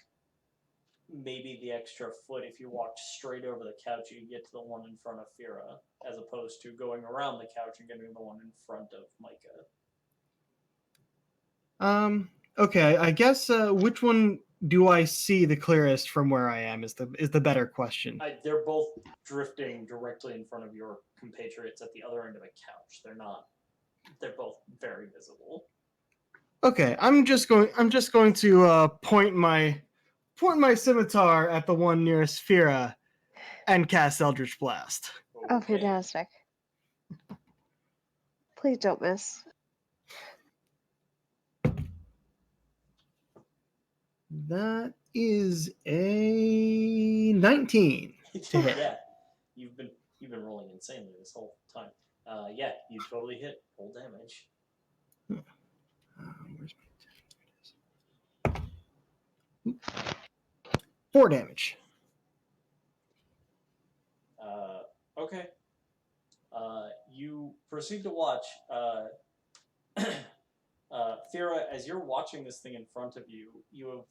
maybe the extra foot, if you walked straight over the couch, you get to the one in front of Fira, as opposed to going around the couch and getting the one in front of Mycah. Okay. I guess which one do I see the clearest from where I am is the better question. They're both drifting directly in front of your compatriots at the other end of a couch. They're not. They're both very visible. Okay, I'm just going to point my scimitar at the one nearest Fira and cast Eldritch Blast. Oh, Okay. fantastic. Please don't miss. That is a 19 to hit. Yeah, you've been rolling insanely this whole time. Yeah, you totally hit full damage. Where's my 4 damage. Okay. You proceed to watch Fira, as you're watching this thing in front of you. You have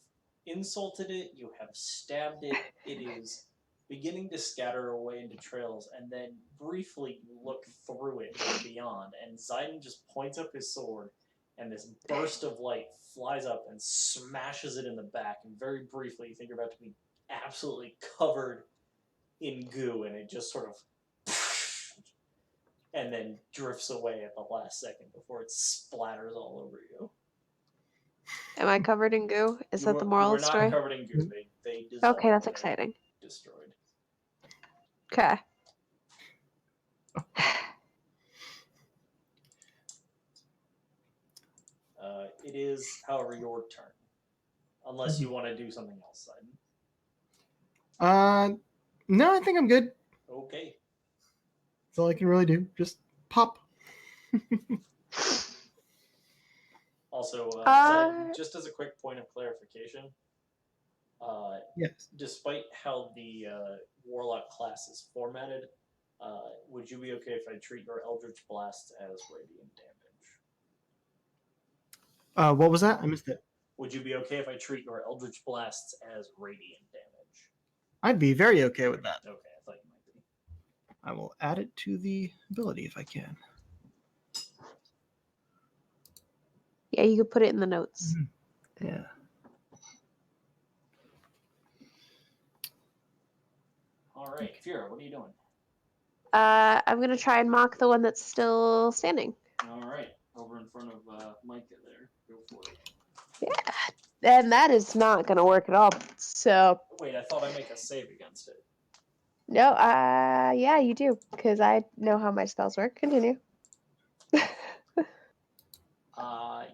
insulted it. You have stabbed it. It is beginning to scatter away into trails, and then briefly you look through it and beyond, and Zyden just points up his sword, and this burst of light flies up and smashes it in the back, and very briefly you think you're about to be absolutely covered in goo, and it just sort of and then drifts away at the last second before it splatters all over you. Am I covered in goo? Is that the moral You of were the not story? covered in goo. They dissolved. Okay, that's They're exciting. destroyed. Okay. It is, however, your turn. Unless you want to do something else, Zyden. No, I think I'm good. Okay. That's all I can really do. Just pop. Also, Zyden, just as a quick point of clarification, Yes. despite how the Warlock class is formatted, would you be okay if I treat your Eldritch Blast as radiant damage? What was that? I missed it. Would you be okay if I treat your Eldritch Blasts as radiant damage? I'd be very okay with that. Okay, I thought you might be. I will add it to the ability if I can. Yeah, you could put it in the notes. Yeah. All right, Fira, what are you doing? I'm gonna try and mock the one that's still standing. All right, over in front of Mycah there. Go for it. Yeah, and that is not gonna work at all. So Wait, I thought I make a save against it. no, yeah, you do, because I know how my spells work. Continue.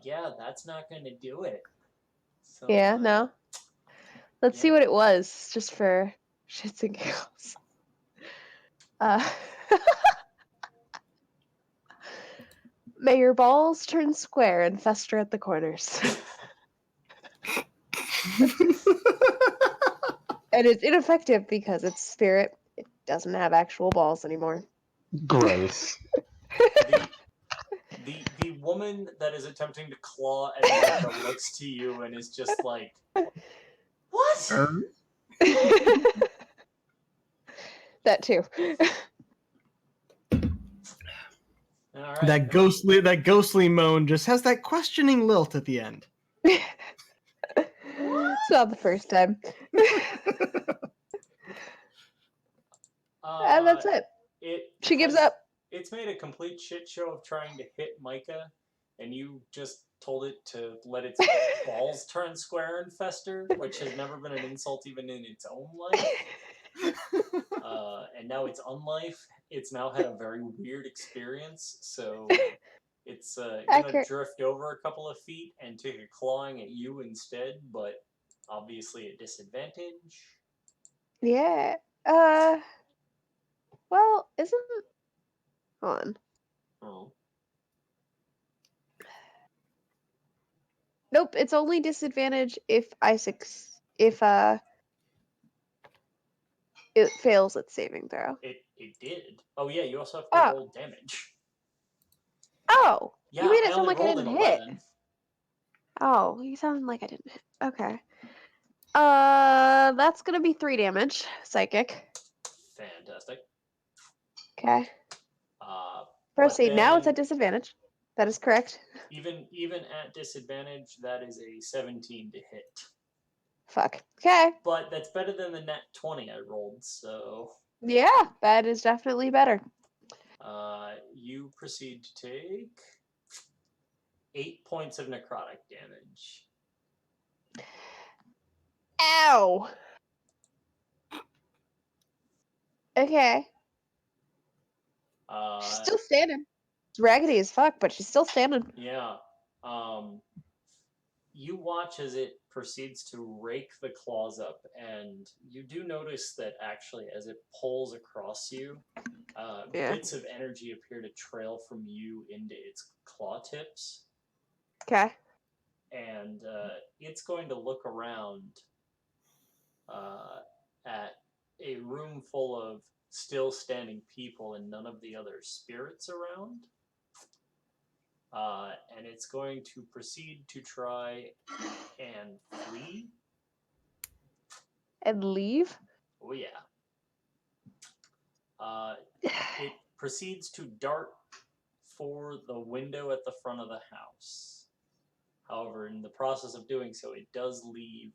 Yeah, that's not going to do it. So, Yeah, no. Let's see what it was, just for shits and giggles. May your balls turn square and fester at the corners. And it's ineffective because it's spirit. It doesn't have actual balls anymore. Gross. The woman that is attempting to claw at Mycah looks to you and is just like, what? That too. All right. That ghostly moan just has that questioning lilt at the end. It's not the first time. And that's it. She gives up. It's made a complete shit show of trying to hit Mycah, and you just told it to let its balls turn square and fester, which has never been an insult even in its own life. And now it's unlife. It's now had a very weird experience, so it's gonna drift over a couple of feet and take a clawing at you instead, but obviously at disadvantage. Yeah. Well, isn't... Hold on. Oh. Nope, it's only disadvantage if it fails its saving throw. It did. Oh yeah, you also have to roll damage. Oh, Yeah, you made it I sound only like I rolled didn't an hit. 11. Oh, you sound like I didn't hit. Okay. That's gonna be 3 damage, psychic. Fantastic. Okay. But Proceed. Now it's then, at disadvantage. That is correct. even at disadvantage, that is a 17 to hit. Fuck. Okay. But that's better than the nat 20 I rolled, so Yeah, that is definitely better. you proceed to take 8 points of necrotic damage. Ow. Okay. She's still standing. It's raggedy as fuck, but she's still standing. Yeah. You watch as it proceeds to rake the claws up, and you do notice that actually, as it pulls across you, bits of energy appear to trail from you into its claw tips. Okay. And it's going to look around at a room full of still standing people and none of the other spirits around. And it's going to proceed to try and flee. And leave? Oh, yeah. It proceeds to dart for the window at the front of the house. However, in the process of doing so, it does leave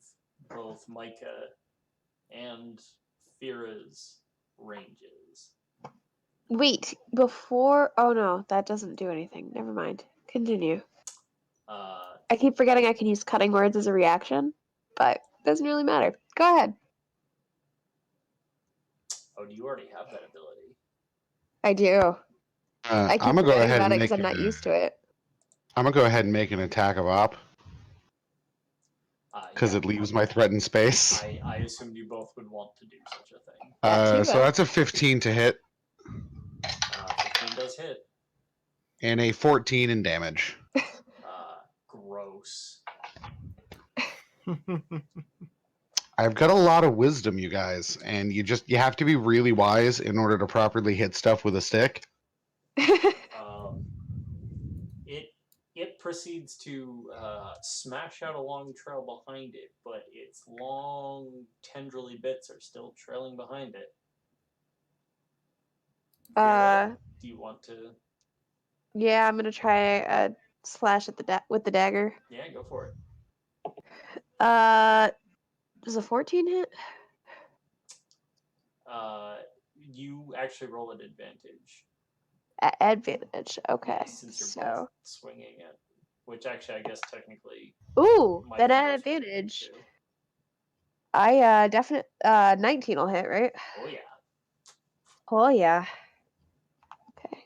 both Mycah and Fira's ranges. Wait, before. Oh no, that doesn't do anything. Never mind. Continue. I keep forgetting I can use cutting words as a reaction, but doesn't really matter. Go ahead. Oh, do you already have that ability? I do. I keep I'm gonna go forgetting ahead about and it because make I'm not used to it. I'm gonna go ahead and make an attack of op because Yeah. it leaves my threatened space. I assumed you both would want to do such a thing. That too, So then. that's a 15 to hit 15 does hit. and a 14 in damage. Gross. I've got a lot of wisdom, you guys, and you have to be really wise in order to properly hit stuff with a stick. It proceeds to smash out a long trail behind it, but its long tendrily bits are still trailing behind it. Fira, do you want to? Yeah, I'm gonna try a slash at with the dagger. Yeah, go for it. Does a 14 hit? You actually roll at advantage. Advantage. Okay. Since you're both swinging it, which actually I guess technically. Ooh, Mycah then at knows advantage. too. I definitely 19 will hit, right? Oh yeah. Oh yeah. Okay,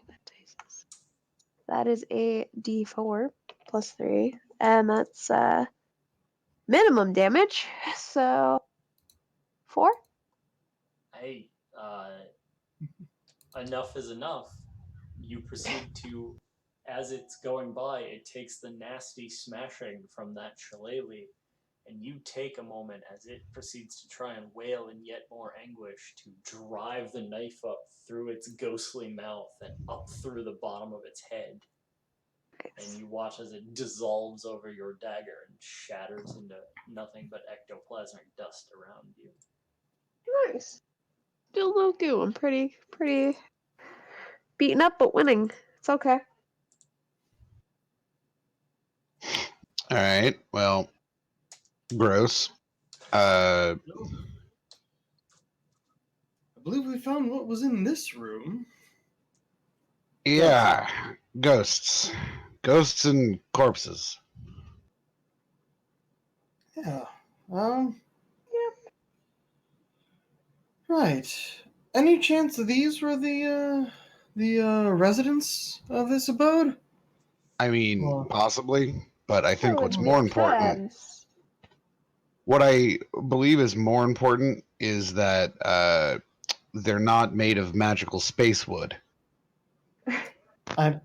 that is a D4 plus 3, and that's minimum damage. So 4. Hey, enough is enough. You proceed to, as it's going by, it takes the nasty smashing from that shillelagh, and you take a moment as it proceeds to try and wail in yet more anguish to drive the knife up through its ghostly mouth and up through the bottom of its head. And you watch as it dissolves over your dagger and shatters into nothing but ectoplasmic dust around you. Nice. Still no goo. I'm pretty beaten up, but winning. It's okay. All right. Well, gross. I believe we found what was in this room. Yeah, ghosts and corpses. Yeah. Right. Any chance these were the residents of this abode? I mean, Well, possibly, but I That think would what's make more important, sense. what I believe is more important, is that they're not made of magical space wood. I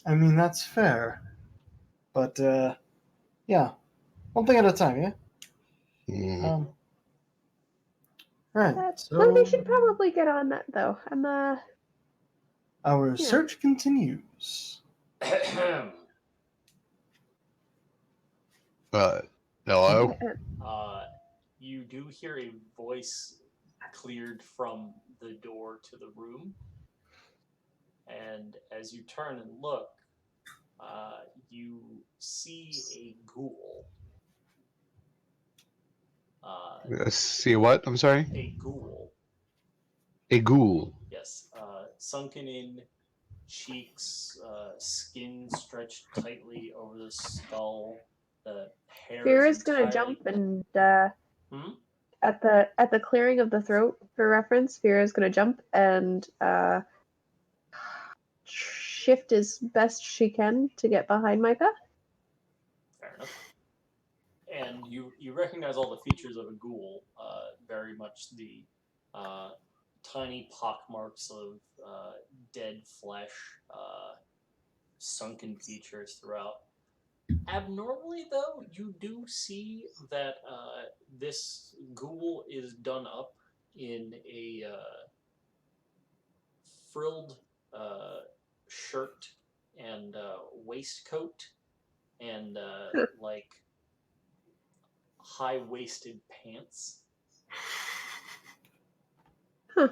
mean that's fair, but yeah, one thing at a time, yeah. Mm. Right. Well, So we should probably get on that though. I'm our Yeah. search continues. Hello? You do hear a voice cleared from the door to the room, and as you turn and look, you see a ghoul. See what? I'm sorry? A ghoul. A ghoul. Yes. Sunken in, cheeks, skin stretched tightly over the skull. The hair Fira's is gonna entirely. jump and Hmm? at the clearing of the throat, for reference, Fira's gonna jump and shift as best she can to get behind Mycah. Fair enough. And you recognize all the features of a ghoul, very much the tiny pockmarks of dead flesh, sunken features throughout. Abnormally, though, you do see that this ghoul is done up in a frilled shirt and waistcoat and like high-waisted pants. Huh.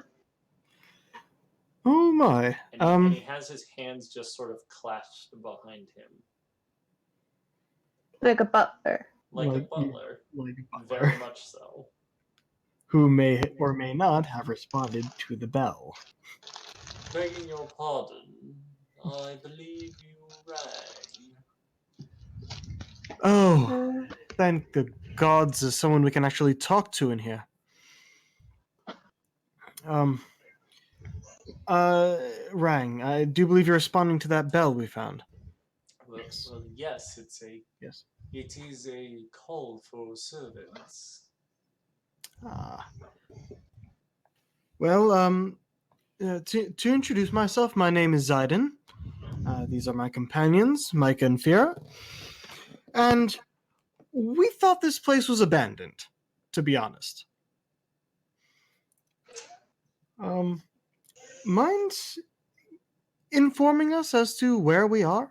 Oh my. And he has his hands just sort of clasped behind him, Like a butler. like a Like- butler. like a butler. Very much so. Who may or may not have responded to the bell. Begging your pardon, I believe you rang. Oh, thank the gods there's someone we can actually talk to in here. Rang. I do believe you're responding to that bell we found. Well, Yes. well, yes, Yes. it is a call for servants. Ah. Well, to introduce myself, my name is Zyden. These are my companions, Mycah and Adephira. And we thought this place was abandoned, to be honest. Mind informing us as to where we are?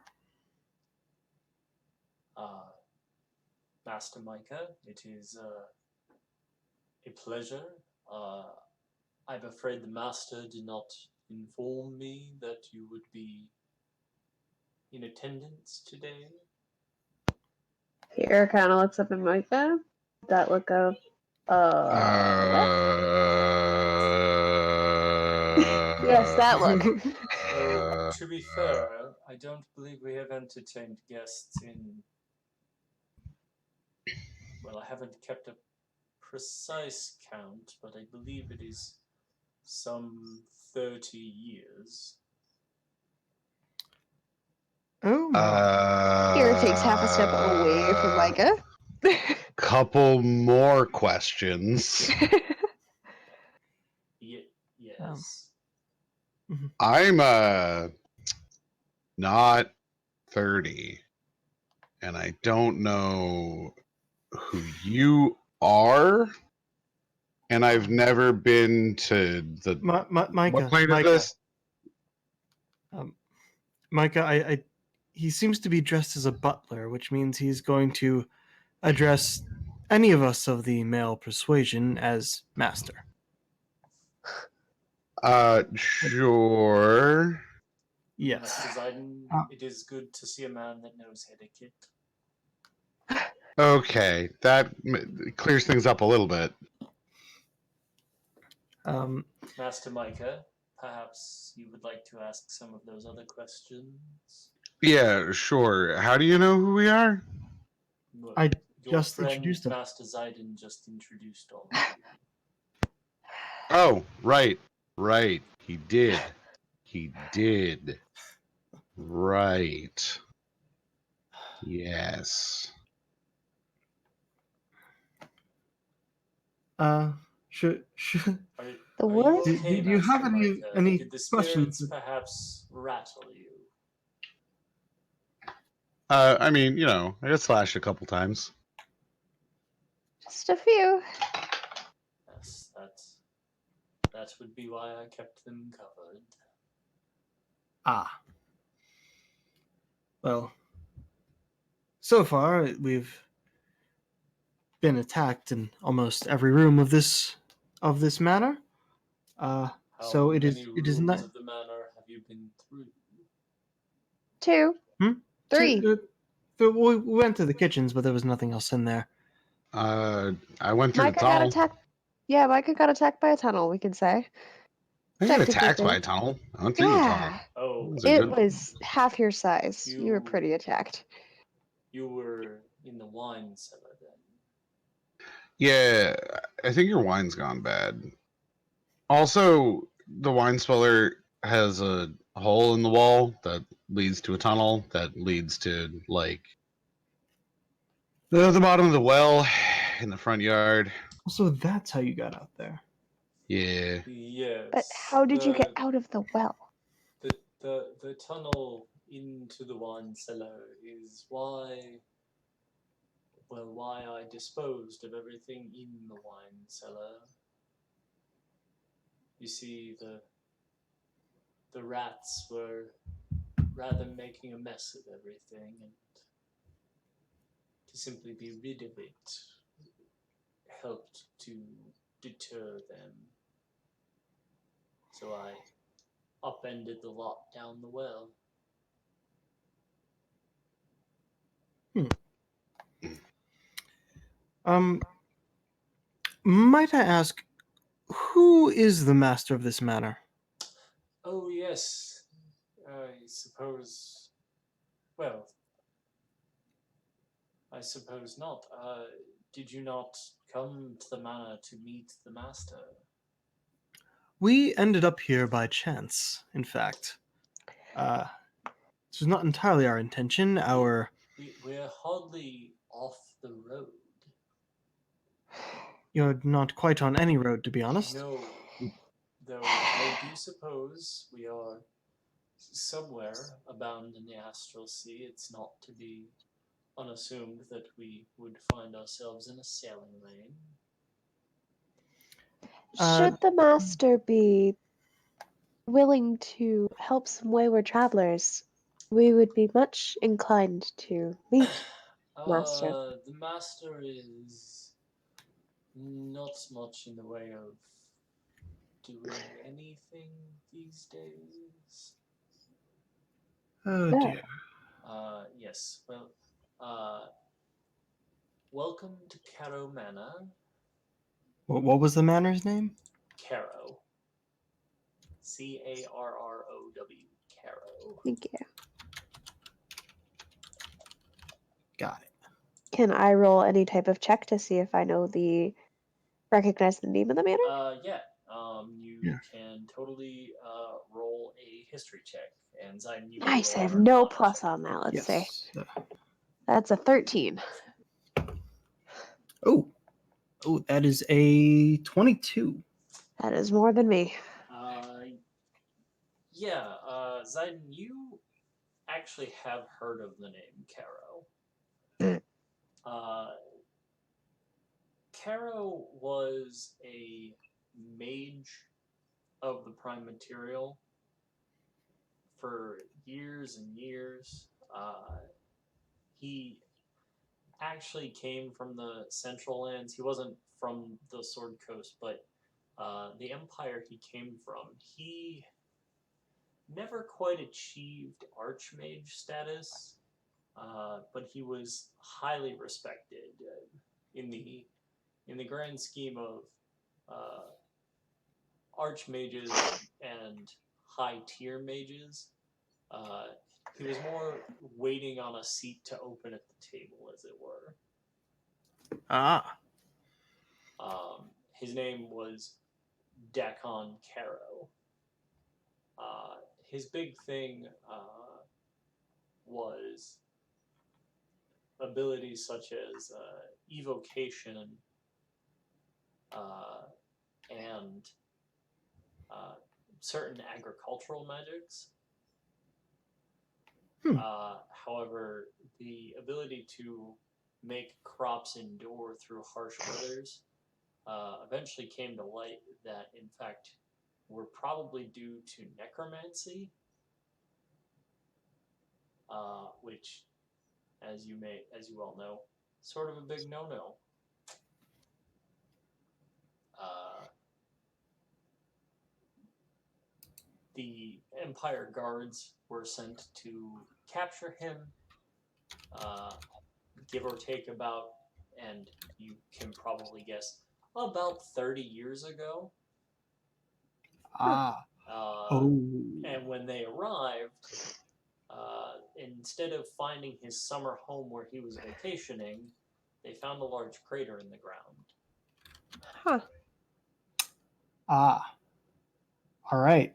Master Mycah, it is a pleasure. I'm afraid the master did not inform me that you would be in attendance today. Here kind of looks up at Mycah. That look of, what? Yes, that look. Though, to be fair, I don't believe we have entertained guests in. Well, I haven't kept a precise count, but I believe it is some 30 years. Oh my. Here takes half a step away from Mycah. Couple more questions. Yes. I'm not 30, and I don't know who you are, and I've never been to the Mycah, what planet Mycah, is this? Mycah, he seems to be dressed as a butler, which means he's going to address any of us of the male persuasion as master. Sure. Yes. Master Zyden, it is good to see a man that knows etiquette. Okay, that clears things up a little bit. Master Mycah, perhaps you would like to ask some of those other questions? Yeah, sure. How do you know who we are? Well, I your just friend, introduced him. Master Zyden, just introduced all of you. Oh, right. He did. Right. Yes. Should The Are you worst? okay, do you have Master any Did the questions? spirits perhaps rattle you? I mean, I got slashed a couple times. Just a few. Yes, that would be why I kept them covered. Ah. Well, so far we've been attacked in almost every room of this manor. So it is not. rooms of the manor have you been through? 2. 3. We went to the kitchens, but there was nothing else in there. I went through the Mycah got tunnel. attacked. Yeah, Mycah got attacked by a tunnel, we can say. I got Technically attacked by a speaking. tunnel. I went through the tunnel. Yeah. Oh, was a It good- was half your size. You were You- pretty attacked. you were in the wine cellar then. Yeah, I think your wine's gone bad. Also, the wine cellar has a hole in the wall that leads to a tunnel that leads to the bottom of the well in the front yard. So that's how you got out there. Yeah. Yes. But how did you get out of the well? The tunnel into the wine cellar is why I disposed of everything in the wine cellar. You see, the rats were rather making a mess of everything, and to simply be rid of it helped to deter them. So I upended the lot down the well. Might I ask, who is the master of this manor? Oh, yes. I suppose. Well, I suppose not. Did you not come to the manor to meet the master? We ended up here by chance, in fact. This was not entirely our intention. We're hardly off the road. You're not quite on any road, to be honest. No, though I do suppose we are somewhere abound in the astral sea. It's not to be unassumed that we would find ourselves in a sailing lane. Should the master be willing to help some wayward travelers, we would be much inclined to meet master. The master is not much in the way of doing anything these days. Oh Yeah. dear. Yes. Well, welcome to Caro Manor. What was the manor's name? Caro. Carrow. Caro. Thank you. Got it. Can I roll any type of check to see if I recognize the name of the manor? Yeah. You Yeah. can totally roll a history check, and Zyden, you Nice. can I roll have an no Arcana plus check. on that. Let's say Yes. that's a 13. Oh, that is a 22. That is more than me. Yeah. Zyden, you actually have heard of the name Caro. Caro was a mage of the prime material for years and years. He actually came from the Central Lands. He wasn't from the Sword Coast, but the empire he came from, he never quite achieved Archmage status, but he was highly respected in the grand scheme of Archmages and high tier mages. He was more waiting on a seat to open at the table, as it were. Ah. His name was Dakon Caro. His big thing was abilities such as evocation and certain agricultural magics. However, the ability to make crops endure through harsh weathers eventually came to light that, in fact, were probably due to necromancy, which, as you well know, sort of a big no-no. The Empire guards were sent to capture him, give or take about, and you can probably guess, about 30 years ago. Ah. And when they arrived, instead of finding his summer home where he was vacationing, they found a large crater in the ground. Huh. Ah. All right.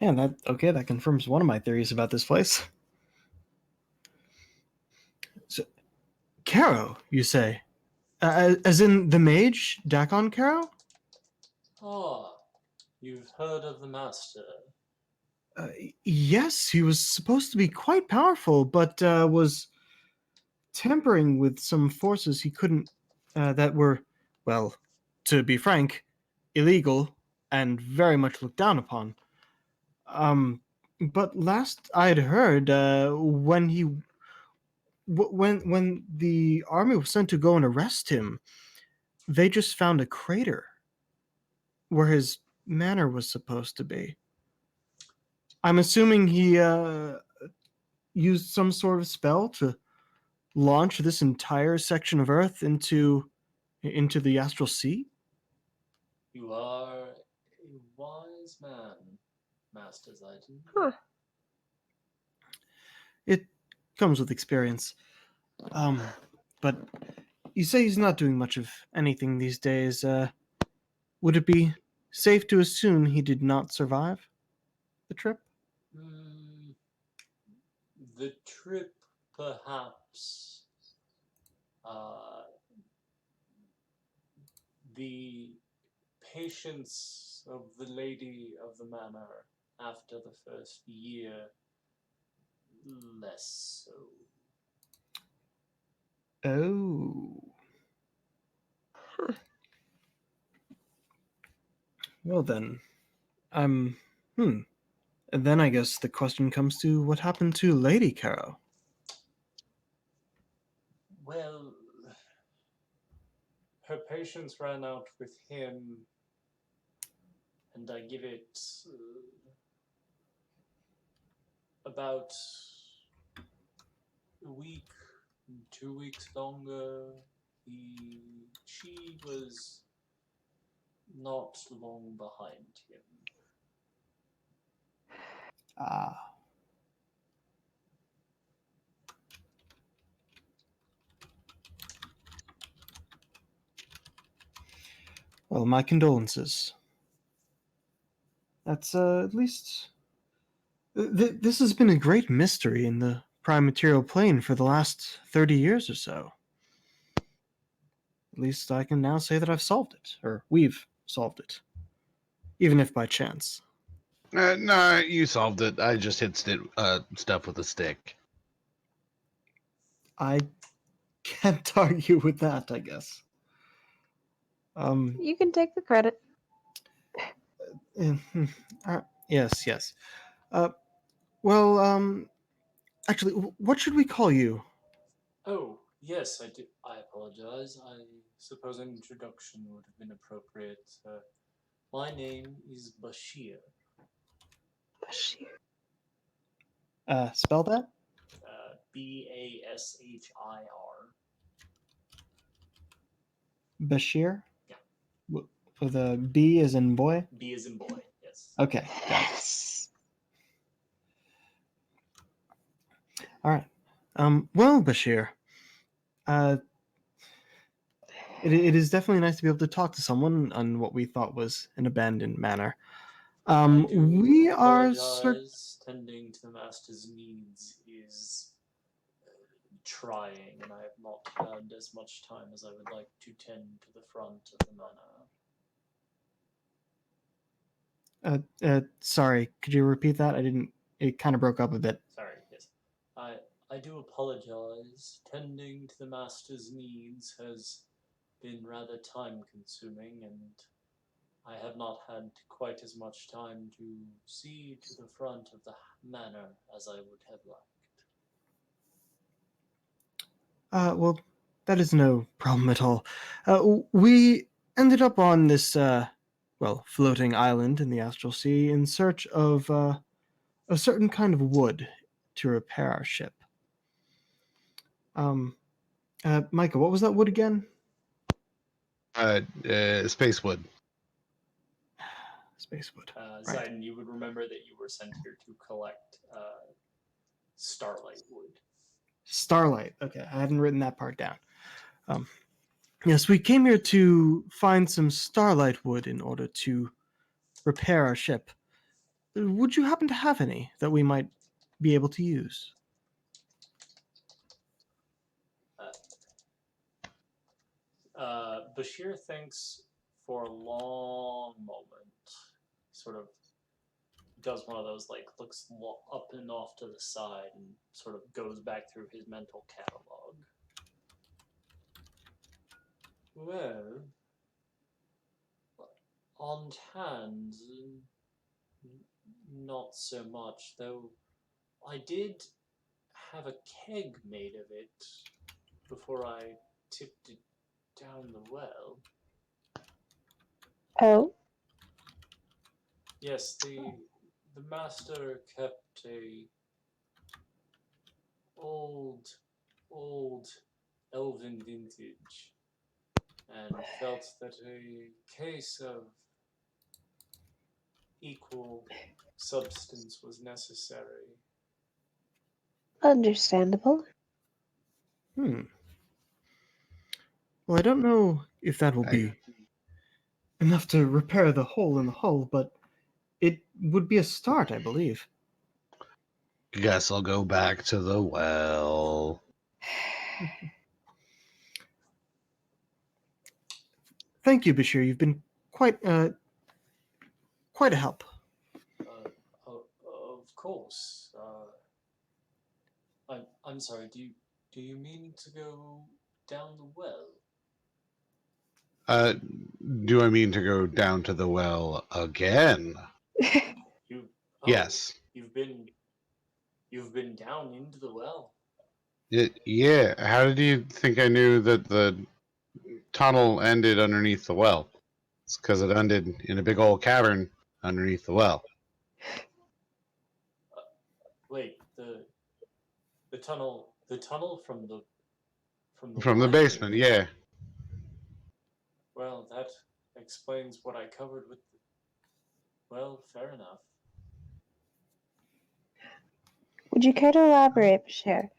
Man, that confirms one of my theories about this place. So, Caro, you say? As in the mage, Dakon Caro? Ah, you've heard of the master. Yes, he was supposed to be quite powerful, but was tampering with some forces he couldn't, that were, well, to be frank, illegal and very much looked down upon. But last I'd heard, when the army was sent to go and arrest him, they just found a crater where his manor was supposed to be. I'm assuming he used some sort of spell to launch this entire section of Earth into the astral sea. You are a wise man, Master Zyden. Huh. It comes with experience. But you say he's not doing much of anything these days. Would it be safe to assume he did not survive the trip? The trip, perhaps. The patience of the lady of the manor after the first year, less so. Oh. Well then, I'm. And then I guess the question comes to what happened to Lady Caro. Well, her patience ran out with him, and I give it about a week, 2 weeks longer. She was not long behind him. Ah. Well, my condolences. That's at least. This has been a great mystery in the prime material plane for the last 30 years or so. At least I can now say that I've solved it, or we've solved it. Even if by chance. No, you solved it. I just hit stuff with a stick. I can't argue with that, I guess. You can take the credit. Yes. Actually, what should we call you? Oh, yes, I do. I apologize. I suppose an introduction would have been appropriate. My name is Bashir. Spell that? Bashir. Bashir? Yeah. With a B as in boy? B as in boy, yes. Okay, got it. Yes. All right. Well, Bashir, it is definitely nice to be able to talk to someone on what we thought was an abandoned manor. I do We are apologize. Tending to the master's needs is trying, and I have not had as much time as I would like to tend to the front of the manor. sorry. Could you repeat that? I didn't. It kind of broke up a bit. Sorry, yes. I do apologize. Tending to the master's needs has been rather time consuming, and I have not had quite as much time to see to the front of the manor as I would have liked. Well, that is no problem at all. We ended up on this, floating island in the Astral Sea in search of a certain kind of wood to repair our ship. Mycah, what was that wood again? Spacewood. Spacewood. Zyden, right. You would remember that you were sent here to collect starlight wood. Starlight. Okay, I hadn't written that part down. Yes, we came here to find some starlight wood in order to repair our ship. Would you happen to have any that we might be able to use? Bashir thinks for a long moment, sort of does one of those, like, looks up and off to the side and sort of goes back through his mental catalog. Well, on hand, not so much, though I did have a keg made of it before I tipped it down the well. Oh? Yes, the The master kept a old elven vintage and felt that a case of equal substance was necessary. Understandable. Hmm. Well, I don't know if that will be enough to repair the hole in the hull, but it would be a start, I believe. Guess I'll go back to the well. Thank you, Bashir. You've been quite a help. Of course. I'm sorry. Do you mean to go down the well? Uh, do I mean to go down to the well again? You Yes. you've been down into the well. Yeah. How did you think I knew that the tunnel ended underneath the well? It's because it ended in a big old cavern underneath the well. Wait, the tunnel from the From the library. basement, yeah. Well, that explains what I covered with. Well, fair enough. Would you care to elaborate, Bashir?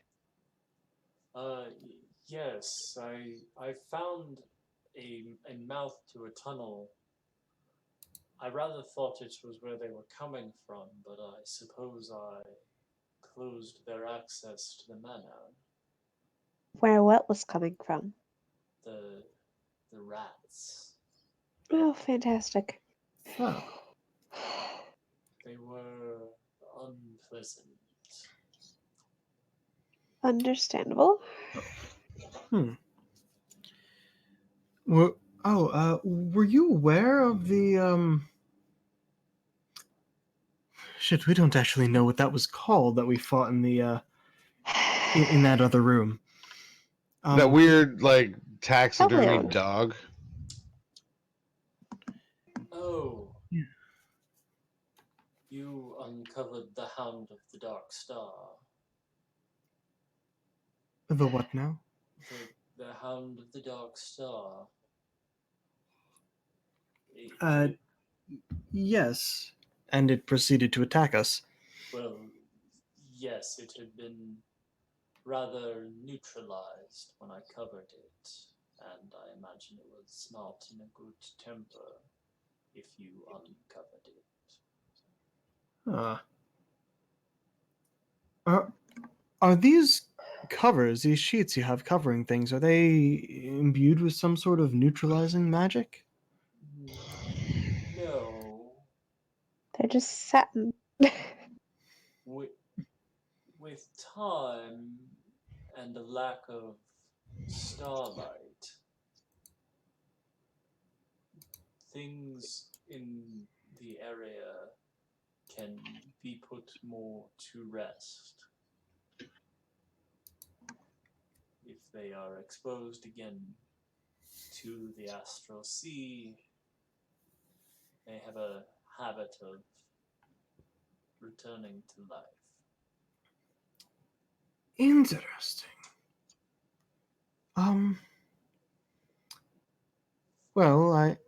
Yes, I found a mouth to a tunnel. I rather thought it was where they were coming from, but I suppose I closed their access to the manor. Where what was coming from? The the rats. Oh, fantastic. Oh. They were unpleasant. Understandable. Hmm. Were, were you aware of the Shit, we don't actually know what that was called that we fought in the in that other room. That weird, like, Probably taxidermy all. dog. Oh, Yeah. you uncovered the Hound of the Dark Star. The what now? The Hound of the Dark Star. Uh, yes. And it proceeded to attack us. Well, yes, it had been rather neutralized when I covered it, and I imagine it was not in a good temper if you uncovered it. Uh, are are these covers, these sheets you have covering things, are they imbued with some sort of neutralizing magic? No, They're just satin. with, with time and a lack of starlight, things in the area can be put more to rest. If they are exposed again to the astral sea, they have a habit of returning to life. Interesting. Well, I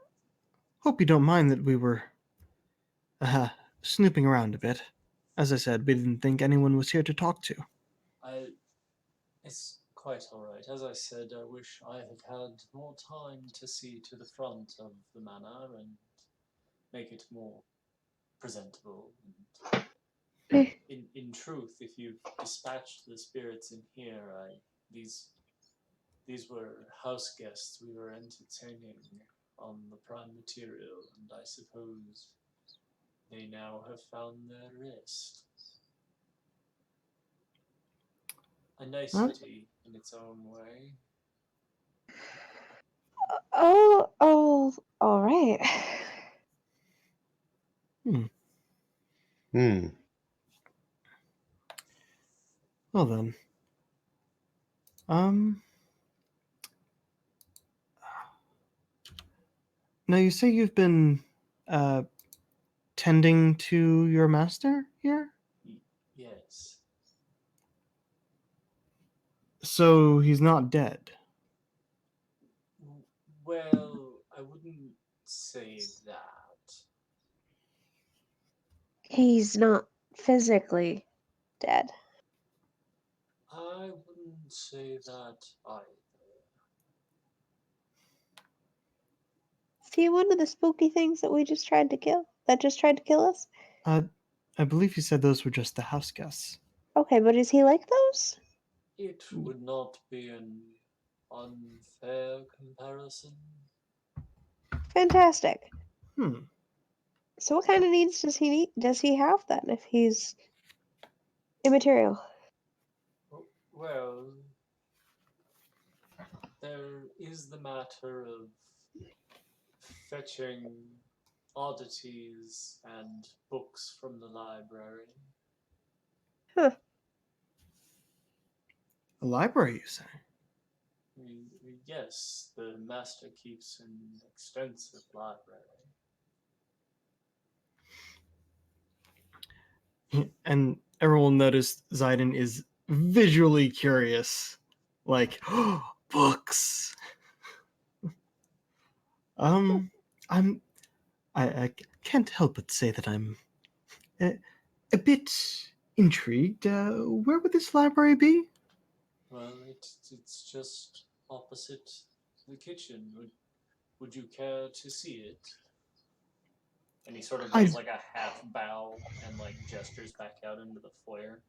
hope you don't mind that we were uh, snooping around a bit. As I said, we didn't think anyone was here to talk to. It's quite alright. As I said, I wish I had had more time to see to the front of the manor and make it more presentable. And in truth, if you've dispatched the spirits in here, these were house guests we were entertaining on the prime material, and I suppose they now have found their rest. A Huh? nicety in its own way. Oh, all right. Hmm. Hmm. Well then. Um. Now you say you've been uh, tending to your master here? Yes. So he's not dead. Well, I wouldn't say that. He's not physically dead. I wouldn't say that either. Is he one of the spooky things that we just tried to kill? That just tried to kill us? I believe you said those were just the house guests. Okay, but is he like those? It would not be an unfair comparison. Fantastic. Hmm. So what kind of needs does he need? Does he have then? If he's immaterial. Well, there is the matter of fetching oddities and books from the library. Huh. A library, you say? Yes, the master keeps an extensive library. And everyone noticed Zyden is visually curious. Like, books. I'm I can't help but say that I'm a bit intrigued. Where would this library be? Well, it's just opposite the kitchen. Would you care to see it? And he sort of I does like a half bow and like gestures back out into the foyer.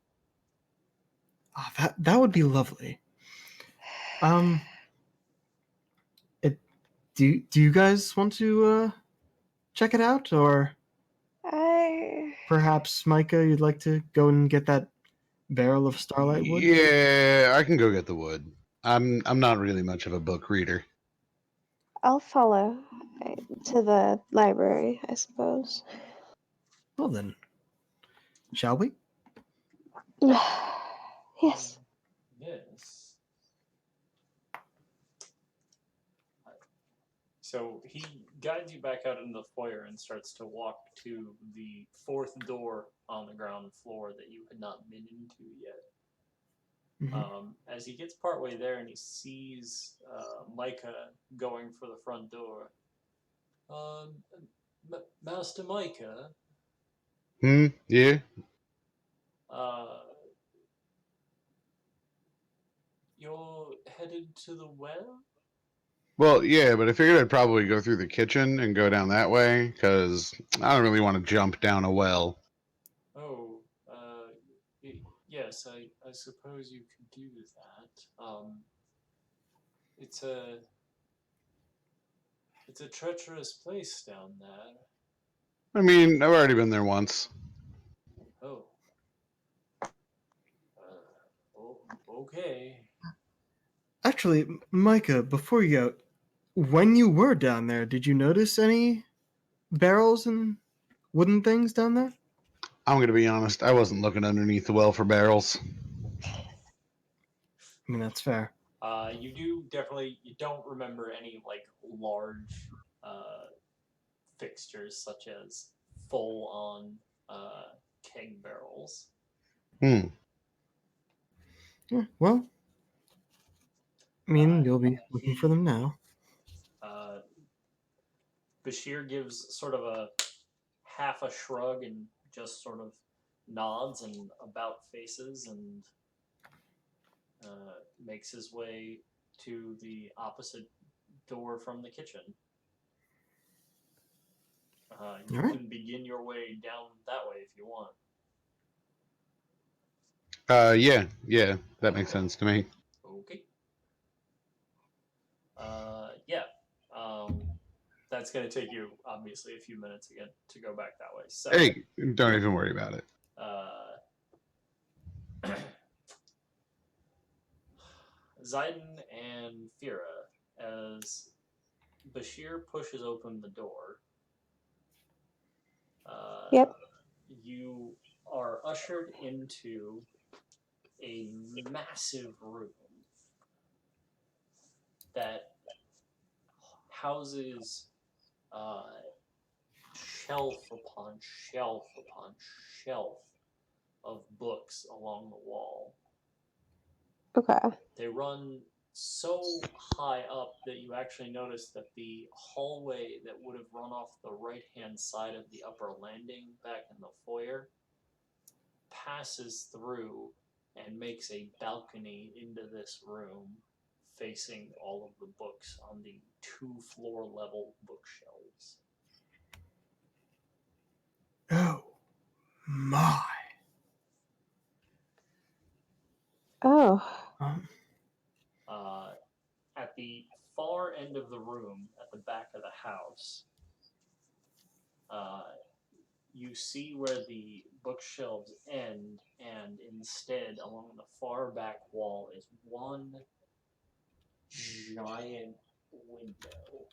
that would be lovely. Um, do you guys want to check it out, or I perhaps Mycah, you'd like to go and get that barrel of starlight wood? Yeah, I can go get the wood. I'm not really much of a book reader. I'll follow to the library, I suppose. Well then, shall we? Yes. Yes. So he guides you back out into the foyer and starts to walk to the fourth door on the ground floor that you had not been into yet. As he gets partway there and he sees Mycah going for the front door. Master Mycah, Yeah. uh, you're headed to the well? Well, yeah, but I figured I'd probably go through the kitchen and go down that way because I don't really want to jump down a well. Oh, yes, I suppose you could do that. It's a it's a treacherous place down there. I mean, I've already been there once. Oh, okay. Actually, Mycah, before you go, when you were down there, did you notice any barrels and wooden things down there? I'm gonna be honest. I wasn't looking underneath the well for barrels. I mean, that's fair. You don't remember any like large uh, fixtures such as full on keg barrels. Hmm. Yeah, well, I mean, you'll be looking He for them now. uh, Bashir gives sort of a half a shrug and just sort of nods and about faces and makes his way to the opposite door from the kitchen. You All right. can begin your way down that way if you want. Yeah, that makes sense to me. Okay. Yeah. Um, that's going to take you obviously a few minutes again to go back that way. So, Hey, don't even worry about it. Zyden and Fira, as Bashir pushes open the door, Yep. you are ushered into a massive room that houses shelf upon shelf upon shelf of books along the wall. Okay. They run so high up that you actually notice that the hallway that would have run off the right-hand side of the upper landing back in the foyer passes through and makes a balcony into this room facing all of the books on the 2-floor level bookshelves. Oh my. Oh. Um, At the far end of the room, at the back of the house, you see where the bookshelves end, and instead, along the far back wall, is one giant window.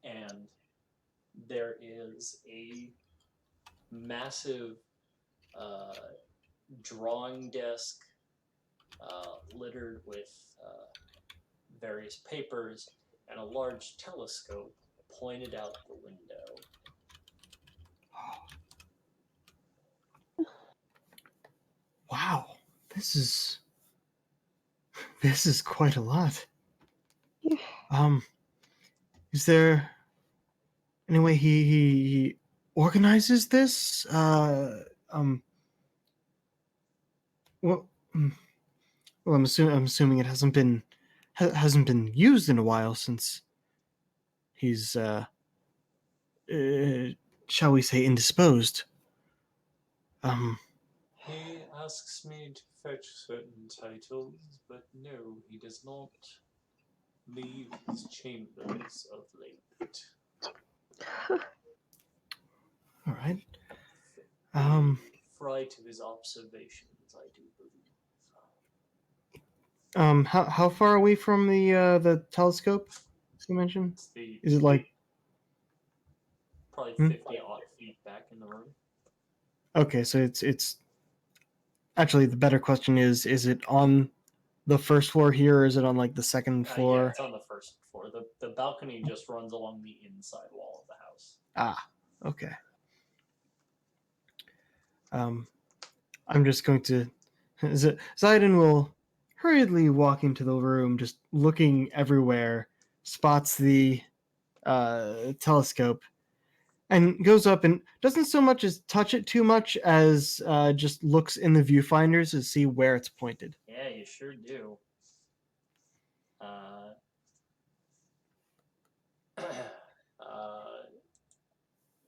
And there is a massive drawing desk littered with various papers and a large telescope pointed out the window. wow. This is quite a lot. Yeah. Is there any way he organizes this? Well, well, I'm assuming it hasn't been used in a while since he's shall we say indisposed. He asks me to fetch certain titles, but no, he does not leave his chambers of late. All right. The fright of his observations, I do believe. How far away from the telescope you mentioned? Is it like probably 50-odd feet back in the room? okay? So it's actually the better question is it on the first floor here, or is it on like the second Yeah, floor? it's on the first floor. The balcony just runs along the inside wall of the house. Ah, okay. I'm just going to. Zyden will hurriedly walk into the room, just looking everywhere, spots the telescope, and goes up and doesn't so much as touch it too much as just looks in the viewfinders to see where it's pointed. Yeah, you sure do.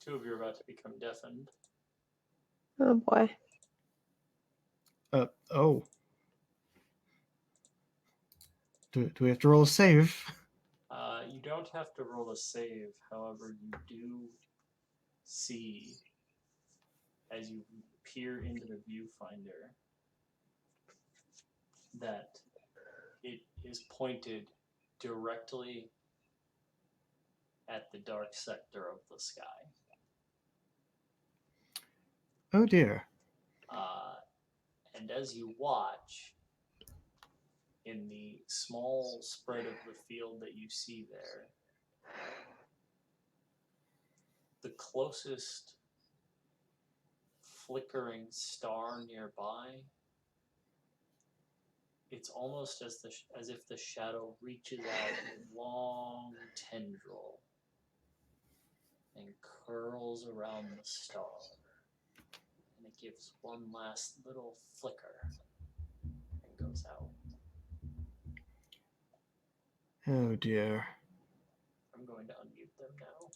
Two of you are about to become deafened. Oh boy. Oh. Do we have to roll a save? You don't have to roll a save, however, you do see, as you peer into the viewfinder, that it is pointed directly at the dark sector of the sky. Oh dear. And as you watch, in the small spread of the field that you see there, the closest flickering star nearby, it's almost as if the shadow reaches out a long tendril and curls around the star, and it gives one last little flicker and goes out. Oh dear. I'm going to unmute them now.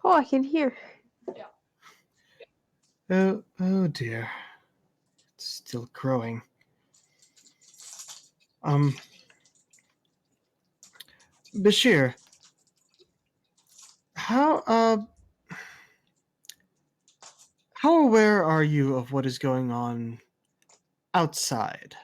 Oh, I can hear. Yeah. Oh dear. It's still growing. Bashir, how aware are you of what is going on outside?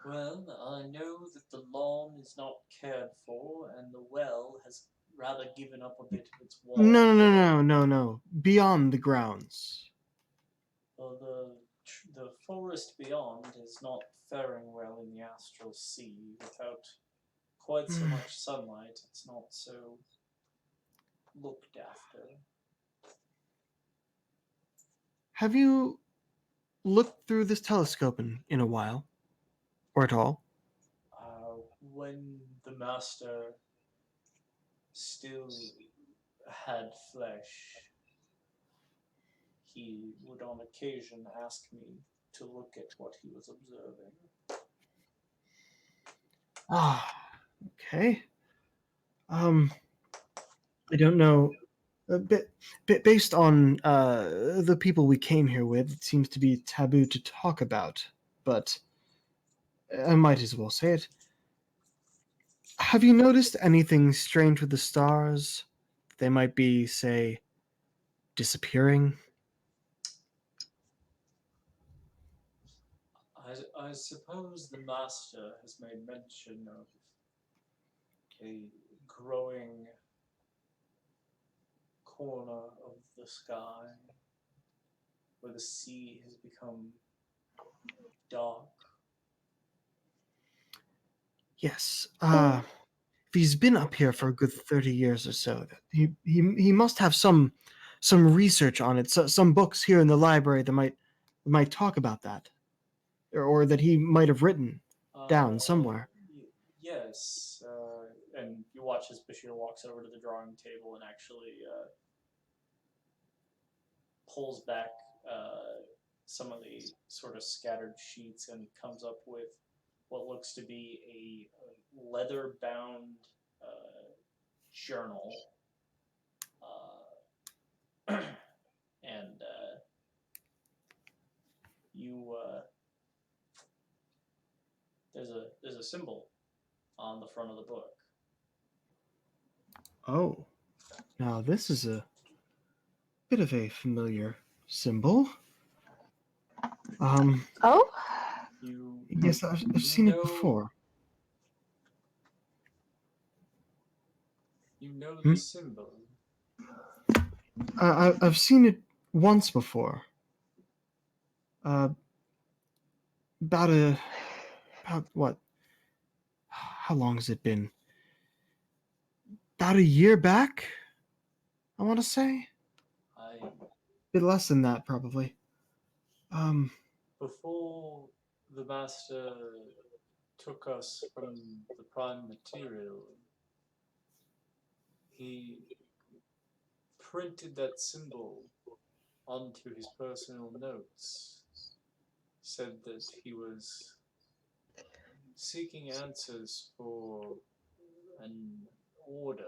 Well, I know that the lawn is not cared for, and the well has rather given up a bit of its wall. No. Beyond the grounds. Well, the the forest beyond is not faring well in the astral sea. Without quite so much sunlight, it's not so looked after. Have you looked through this telescope in a while? Or at all? When the master still had flesh, he would on occasion ask me to look at what he was observing. Ah, okay. I don't know. Based on the people we came here with, it seems to be taboo to talk about, but I might as well say it. Have you noticed anything strange with the stars? They might be, say, disappearing? I suppose the master has made mention of a growing corner of the sky where the sea has become dark. Yes. If he's been up here for a good 30 years or so, he must have some research on it, some books here in the library that might talk about that, or that he might have written down somewhere. Yes, and you watch as Bashir walks over to the drawing table and actually pulls back some of the sort of scattered sheets and comes up with what looks to be a leather-bound journal, and you there's a symbol on the front of the book. Oh, now this is a bit of a familiar symbol. Oh? Yes, I've seen it before. You know Hmm? the symbol. I've seen it once before. About what? How long has it been? About a year back, I want to say. I A bit less than that, probably. Before the master took us from the prime material, he printed that symbol onto his personal notes, said that he was seeking answers for an order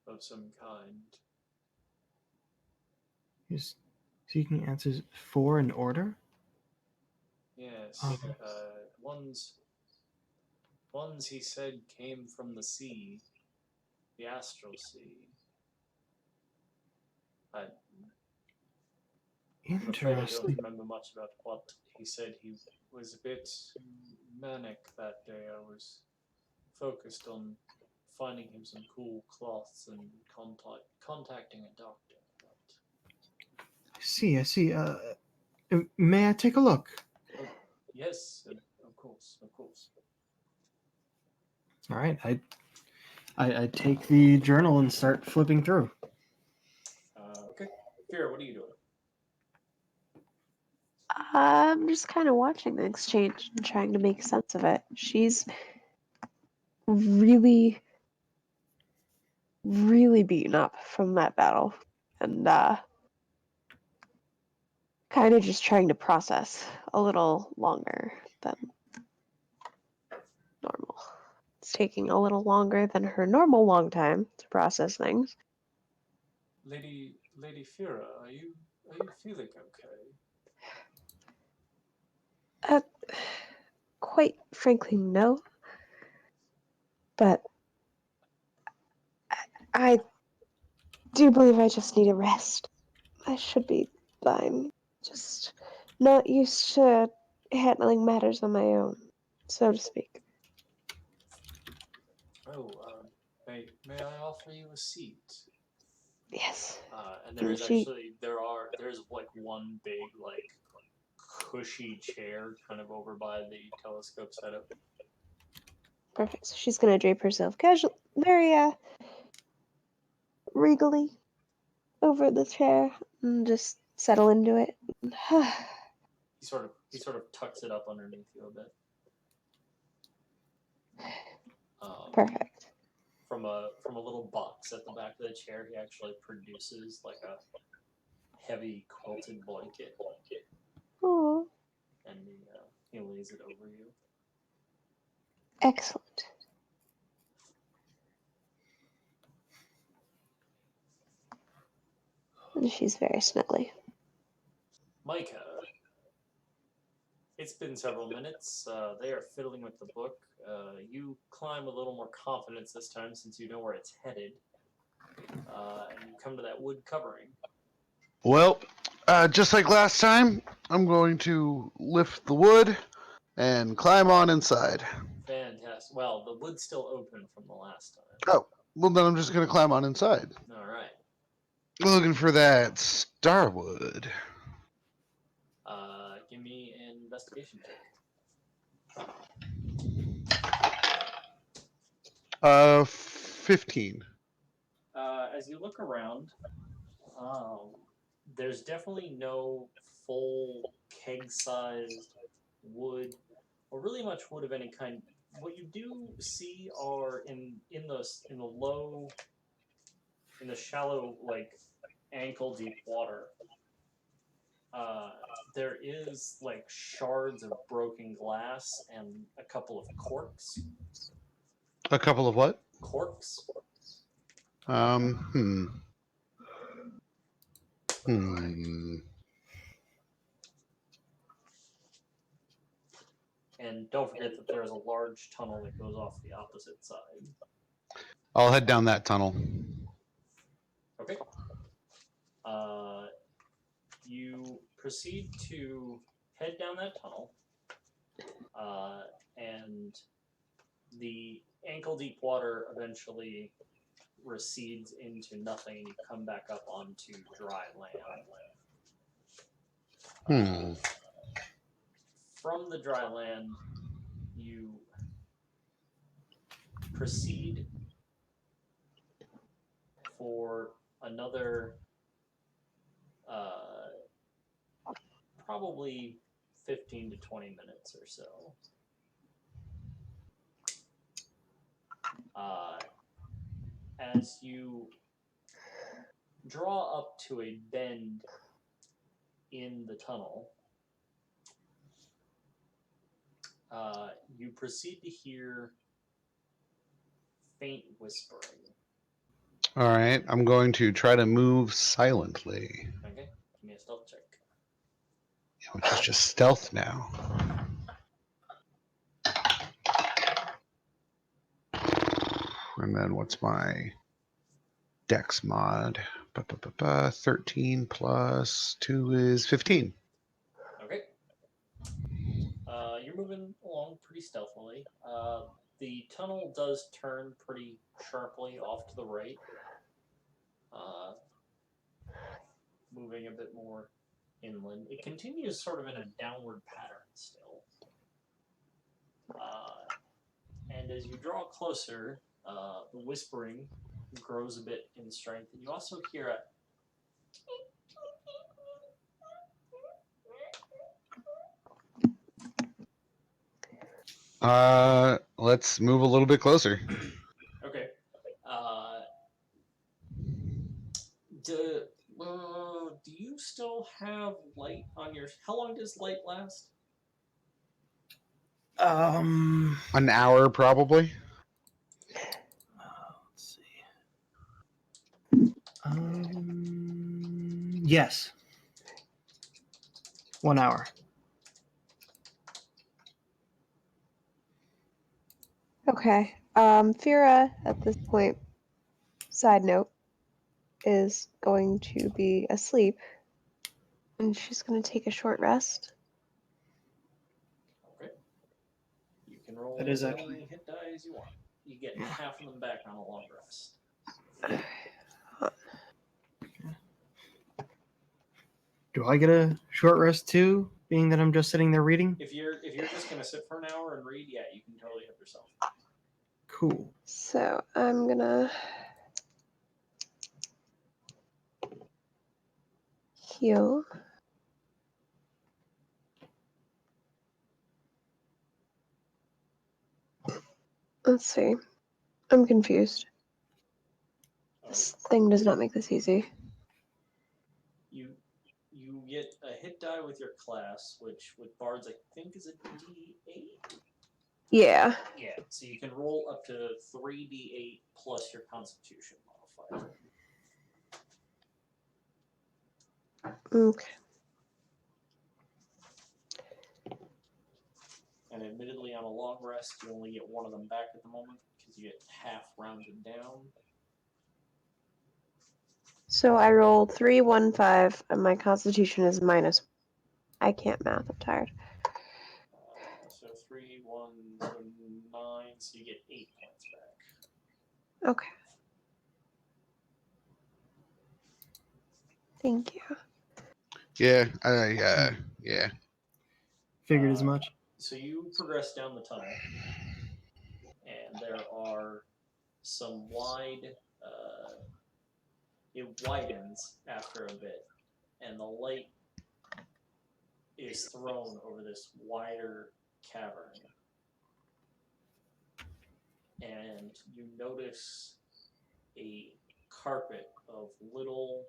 of some kind. He's seeking answers for an order. Yes, Um, ones he said came from the sea, the astral sea. I'm afraid I don't Interesting. remember much about what he said. He was a bit manic that day. I was focused on finding him some cool cloths and contacting a doctor. I see. I see. May I take a look? Yes, of course, of course. All right. I take the journal and start flipping through. Okay, Vera, what are you doing? I'm just kind of watching the exchange and trying to make sense of it. She's really, really beaten up from that battle. And kind of just trying to process a little longer than normal. It's taking a little longer than her normal long time to process things. Lady Fira, are you feeling okay? Quite frankly, no. But I do believe I just need a rest. I should be fine. Just not used to handling matters on my own, so to speak. Oh, may I offer you a seat? Yes. And And she there's like one big like cushy chair kind of over by the telescope setup. Perfect. So she's gonna drape herself casual, very regally over the chair and just settle into it. He sort of tucks it up underneath you a bit. Perfect. From a little box at the back of the chair, he actually produces like a heavy quilted blanket, Oh, and he lays it over you. excellent. And she's very snuggly. Mycah, it's been several minutes. They are fiddling with the book. You climb with a little more confidence this time since you know where it's headed. And you come to that wood covering. Well, just like last time, I'm going to lift the wood and climb on inside. Fantastic. Well, the wood's still open from the last time. Oh, well then I'm just going to climb on inside. All right. Looking for that starwood. Give me an investigation check. 15. As you look around, there's definitely no full keg-sized wood, or really much wood of any kind. What you do see are in the shallow, like ankle deep water. There is like shards of broken glass and a couple of corks. A couple of what? Corks. Hmm. And don't forget that there's a large tunnel that goes off the opposite side. I'll head down that tunnel. Okay. You proceed to head down that tunnel, and the ankle-deep water eventually recedes into nothing, and you come back up onto dry land. From the dry land, you proceed for another probably 15 to 20 minutes or so. As you draw up to a bend in the tunnel, you proceed to hear faint whispering. All right, I'm going to try to move silently. Okay, give me a stealth check. Which is just stealth now. And then what's my dex mod? 13 plus 2 is 15. Okay. You're moving along pretty stealthily. The tunnel does turn pretty sharply off to the right, moving a bit more inland. It continues sort of in a downward pattern still. And as you draw closer, the whispering grows a bit in strength, and you also hear a Let's move a little bit closer. okay. Do you still have light on your? How long does light last? An hour, probably. Let's see. Yes. 1 hour. Okay. Fira, at this point, side note, is going to be asleep. And she's going to take a short rest. Okay. You can roll That is as actually- many hit die as you want. You get half of them back on a long rest. Do I get a short rest too? being that I'm just sitting there reading? If you're just gonna sit for an hour and read, yeah, you can totally help yourself. Cool. So I'm gonna heal. Let's see. I'm confused. This thing does not make this easy. You get a hit die with your class, which with bards I think is a D8. Yeah. Yeah, so you can roll up to 3d8 plus your Constitution modifier. Okay. And admittedly, on a long rest, you only get one of them back at the moment because you get half rounded down. So I rolled 3, 1, 5, and my constitution is minus. I can't math. I'm tired. So 3, 1, so 9, so you get 8 points back. Okay. Thank you. Yeah, Figured as much. So you progress down the tunnel, and there are some wide. It widens after a bit, and the light is thrown over this wider cavern. And you notice a carpet of little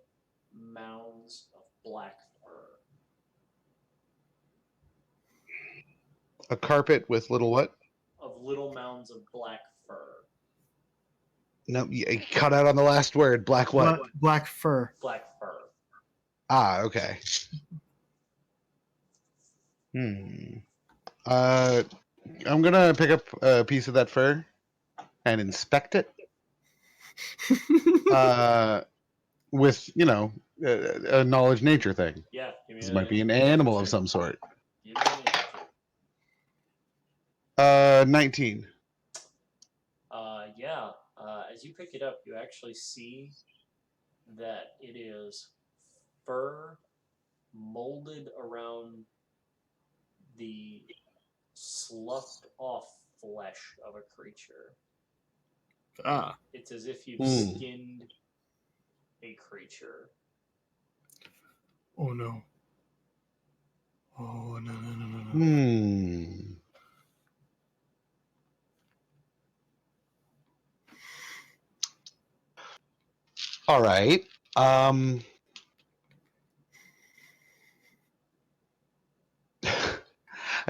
mounds of black fur. A carpet with little what? Of little mounds of black fur. No, you cut out on the last word. Black what? Black fur. Black fur. Ah, okay. I'm gonna pick up a piece of that fur and inspect it. With a knowledge nature thing. Yeah. This might be an animal of some sort. Give me an nature. 19. Yeah. As you pick it up, you actually see that it is fur molded around the sloughed off flesh of a creature. Ah. It's as if you've skinned a creature. Oh no. Oh no. All right. I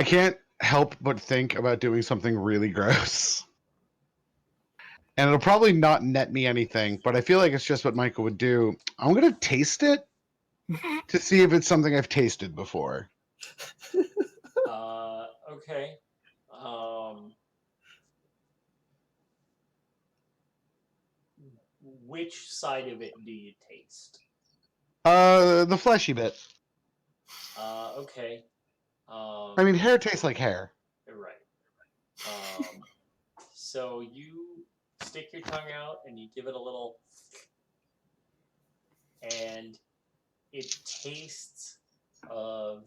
can't help but think about doing something really gross. And it'll probably not net me anything, but I feel like it's just what Mycah would do. I'm going to taste it to see if it's something I've tasted before. Okay. Which side of it do you taste? The fleshy bit. Okay. I mean, hair tastes like hair. Right. So you stick your tongue out and you give it a little, and it tastes of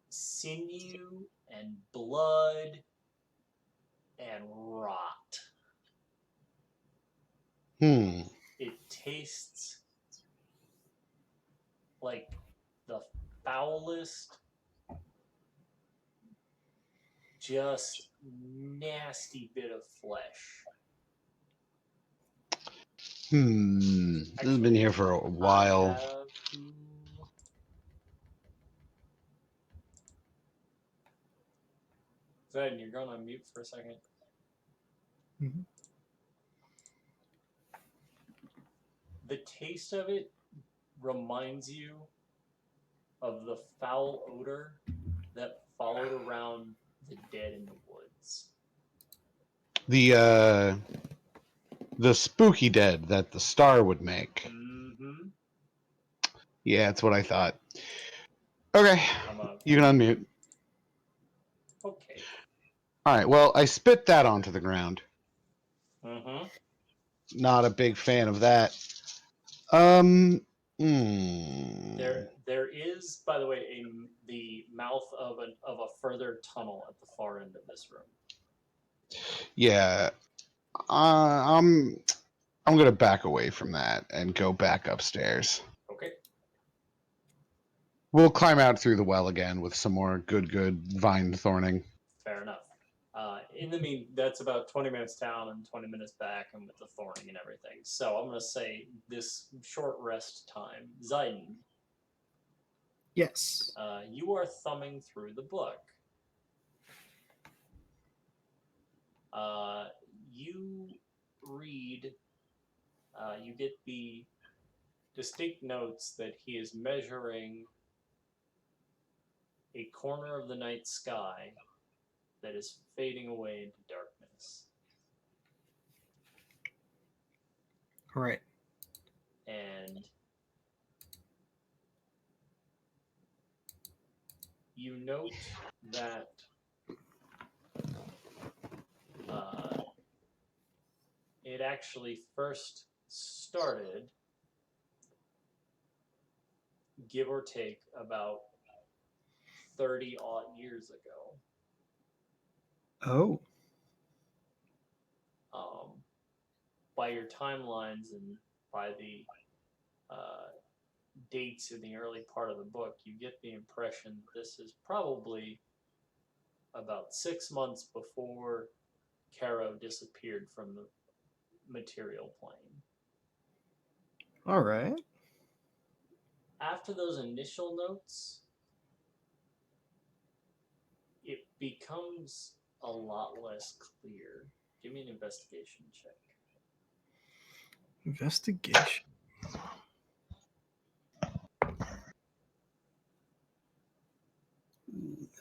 sinew and blood and rot. It tastes like the foulest, just nasty bit of flesh. This has been here for a while. Zyden, you're going on mute for a second. Mm-hmm. The taste of it reminds you of the foul odor that followed around the dead in the woods. The spooky dead that the star would make. Mm-hmm. Yeah, that's what I thought. Okay, you can unmute. Okay. All right, well, I spit that onto the ground. Mm-hmm. Not a big fan of that. There is, by the way, the mouth of a further tunnel at the far end of this room. Yeah. I'm gonna back away from that and go back upstairs. Okay. We'll climb out through the well again with some more good vine thorning. Fair enough. That's about 20 minutes down and 20 minutes back, and with the thorning and everything. So I'm going to say this short rest time. Zyden, Yes. you are thumbing through the book. You read, you get the distinct notes that he is measuring a corner of the night sky that is fading away into darkness. Right. And you note that it actually first started, give or take, about 30 odd years ago. Oh. By your timelines and by the dates in the early part of the book, you get the impression this is probably about 6 months before Caro disappeared from the material plane. All right. After those initial notes, it becomes a lot less clear. Give me an investigation check. Investigation.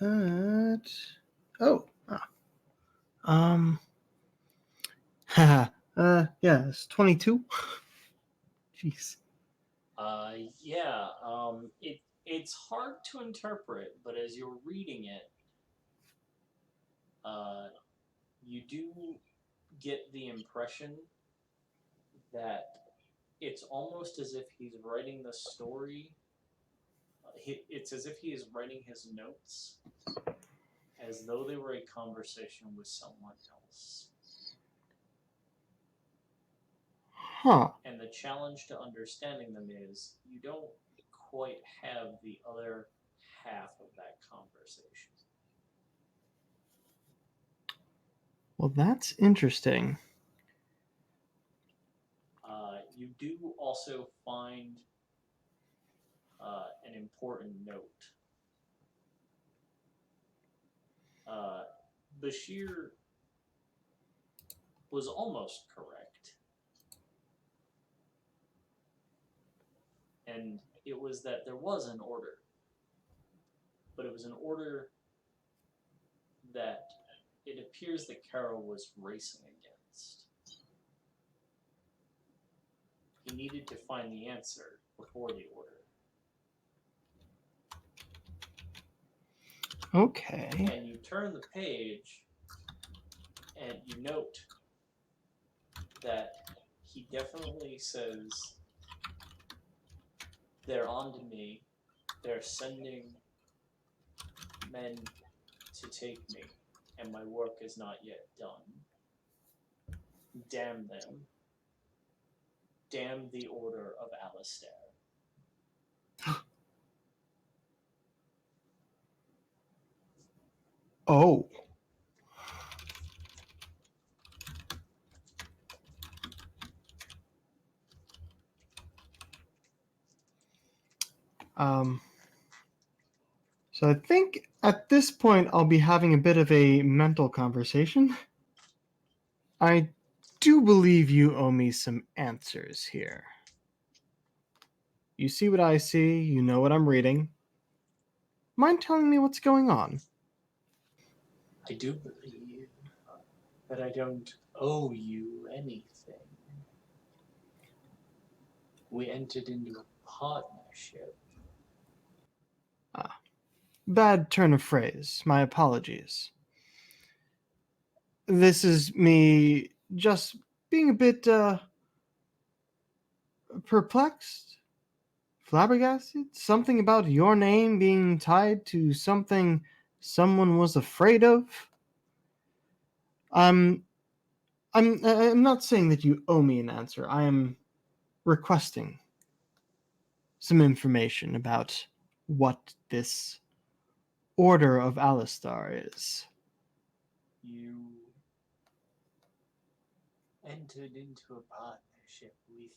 That. Oh. Haha. Yeah, it's 22. Jeez. Yeah. It's hard to interpret, but as you're reading it, you do get the impression that it's almost as if he's writing the story. It's as if he is writing his notes as though they were a conversation with someone else. Huh. And the challenge to understanding them is you don't quite have the other half of that conversation. Well, that's interesting. You do also find an important note. Bashir was almost correct. And it was that there was an order. But it was an order that it appears that Carol was racing against. He needed to find the answer before the order. Okay. And you turn the page and you note that he definitely says, they're on to me, they're sending men to take me, and my work is not yet done. Damn them. Damn the order of Alistair. Oh. So I think at this point I'll be having a bit of a mental conversation. I do believe you owe me some answers here. You see what I see, you know what I'm reading. Mind telling me what's going on? I do believe that I don't owe you anything. We entered into a partnership. Bad turn of phrase. My apologies. This is me just being a bit perplexed, flabbergasted? Something about your name being tied to something someone was afraid of? I'm I'm not saying that you owe me an answer. I am requesting some information about what this Order of Alistar is. You entered into a partnership with me.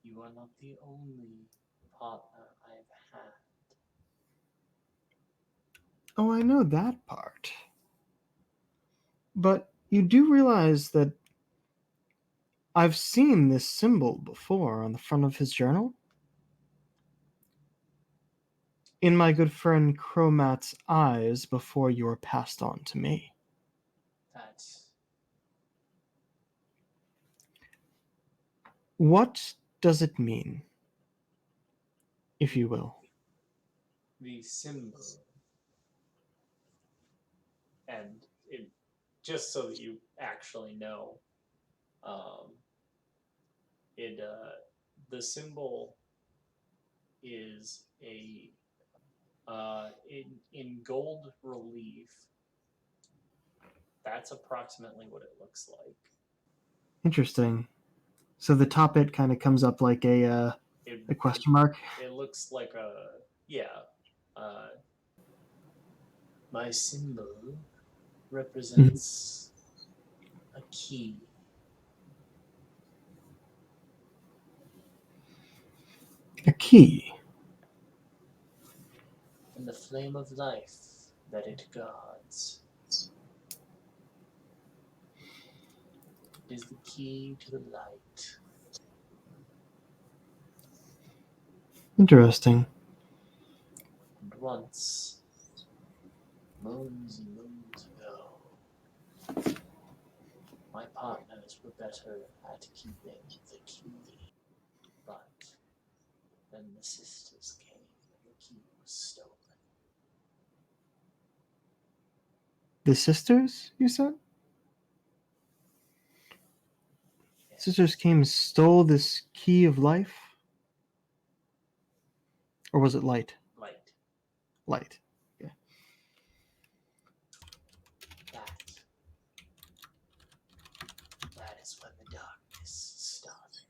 You are not the only partner I've had. Oh, I know that part. But you do realize that I've seen this symbol before on the front of his journal? In my good friend Cromat's eyes before you were passed on to me. That's What does it mean, if you will? the symbol. And it, just so that you actually know, it the symbol is a in gold relief. That's approximately what it looks like. Interesting. So the top bit kind of comes up like a question mark. It looks like a yeah. Uh, my symbol represents a key. A key. And the flame of life that it guards. It is the key to the light. Interesting. And once, moons and moons ago, my partners were better at keeping the key. But then the sisters came and the key was stolen. The sisters, you said? Yes. Sisters came and stole this key of life? Or was it light? Light. Light. Yeah. That is when the darkness started.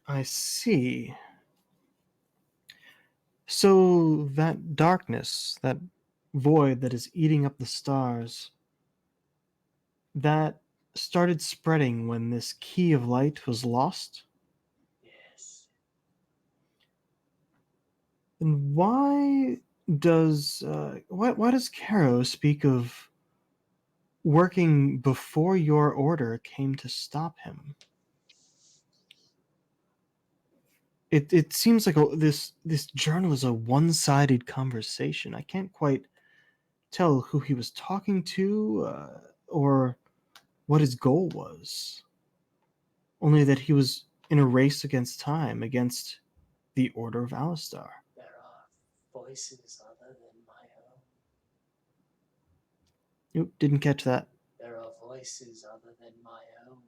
I see. So that darkness, that void that is eating up the stars, that started spreading when this key of light was lost? Yes. And why does Caro speak of working before your order came to stop him? It seems like this journal is a one-sided conversation. I can't quite tell who he was talking to or what his goal was. Only that he was in a race against time, against the Order of Alistar. There are voices other than my own. Nope, didn't catch that. There are voices other than my own.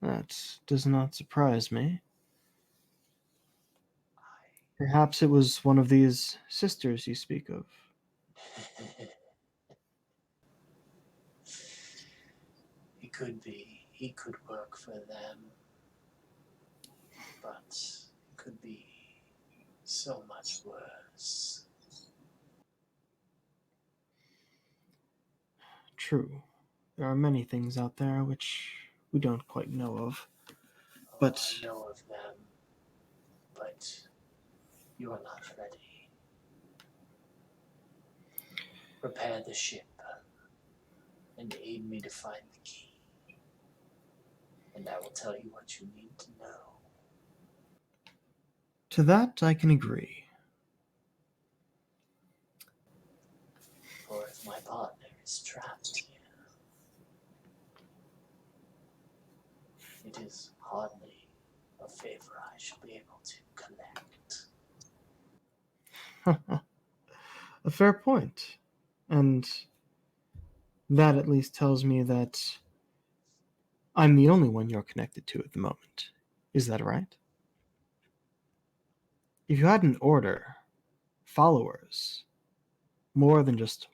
That does not surprise me. I Perhaps it was one of these sisters you speak of. It could be. He could work for them. But it could be so much worse. True. There are many things out there which we don't quite know of. But I know of them, but you are not ready. Prepare the ship and aid me to find the key. And I will tell you what you need to know. to that I can agree. For if my partner is trapped here, it is hardly a favor I should be able to collect. A fair point. And that at least tells me that I'm the only one you're connected to at the moment. Is that right? If you had an order, followers, more than just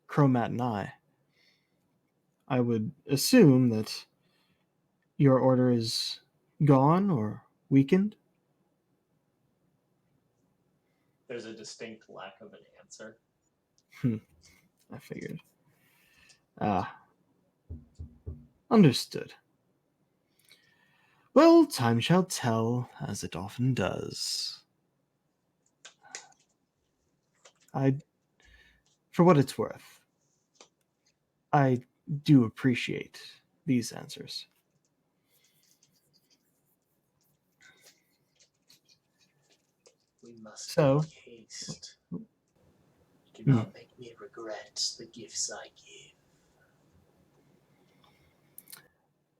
Chromat and I would assume that your order is gone or weakened. There's a distinct lack of an answer. I figured. Understood. Well, time shall tell, as it often does. For what it's worth, I do appreciate these answers. We must So- make haste. Do not make me regret the gifts I give.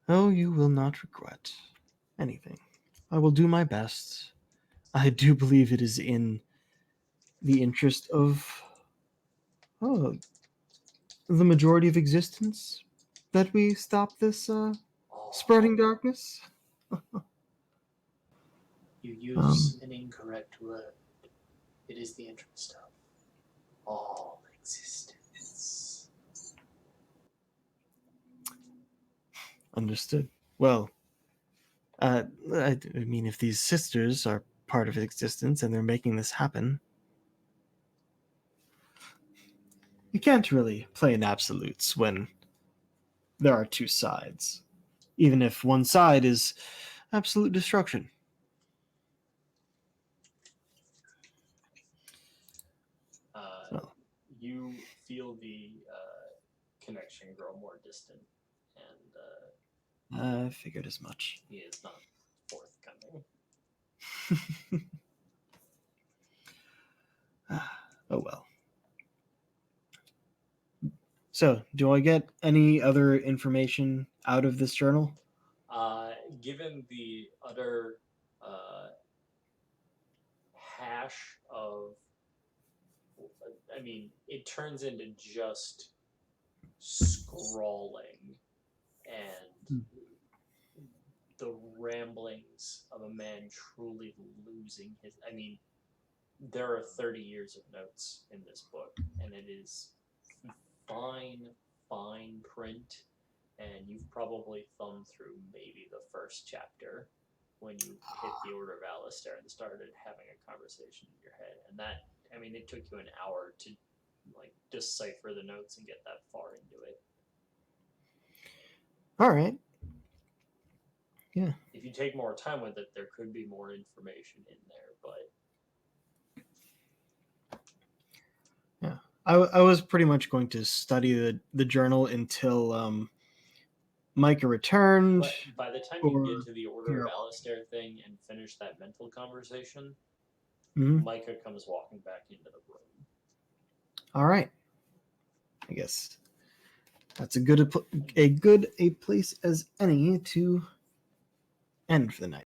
Oh, you will not regret anything. I will do my best. I do believe it is in the interest of the majority of existence that we stop this spreading darkness. You use an incorrect word. It is the interest of all existence. Understood. Well, I mean, if these sisters are part of existence and they're making this happen, you can't really play in absolutes when there are two sides, even if one side is absolute destruction. So. You feel the connection grow more distant, and I figured as much. he is not forthcoming. Oh well. So, do I get any other information out of this journal? Given the utter hash of, I mean, it turns into just scrawling and the ramblings of a man truly losing his. I mean, there are 30 years of notes in this book, and it is fine print, and you've probably thumbed through maybe the first chapter when you hit the Order of Alistair and started having a conversation in your head. And that, I mean, it took you an hour to like decipher the notes and get that far into it. All right. Yeah. If you take more time with it, there could be more information in there, but Yeah. I was pretty much going to study the journal until Mycah returned. but by the time you get to the Order of Alistair thing and finish that mental conversation, Mycah comes walking back into the room. All right. I guess that's a good a place as any to end for the night.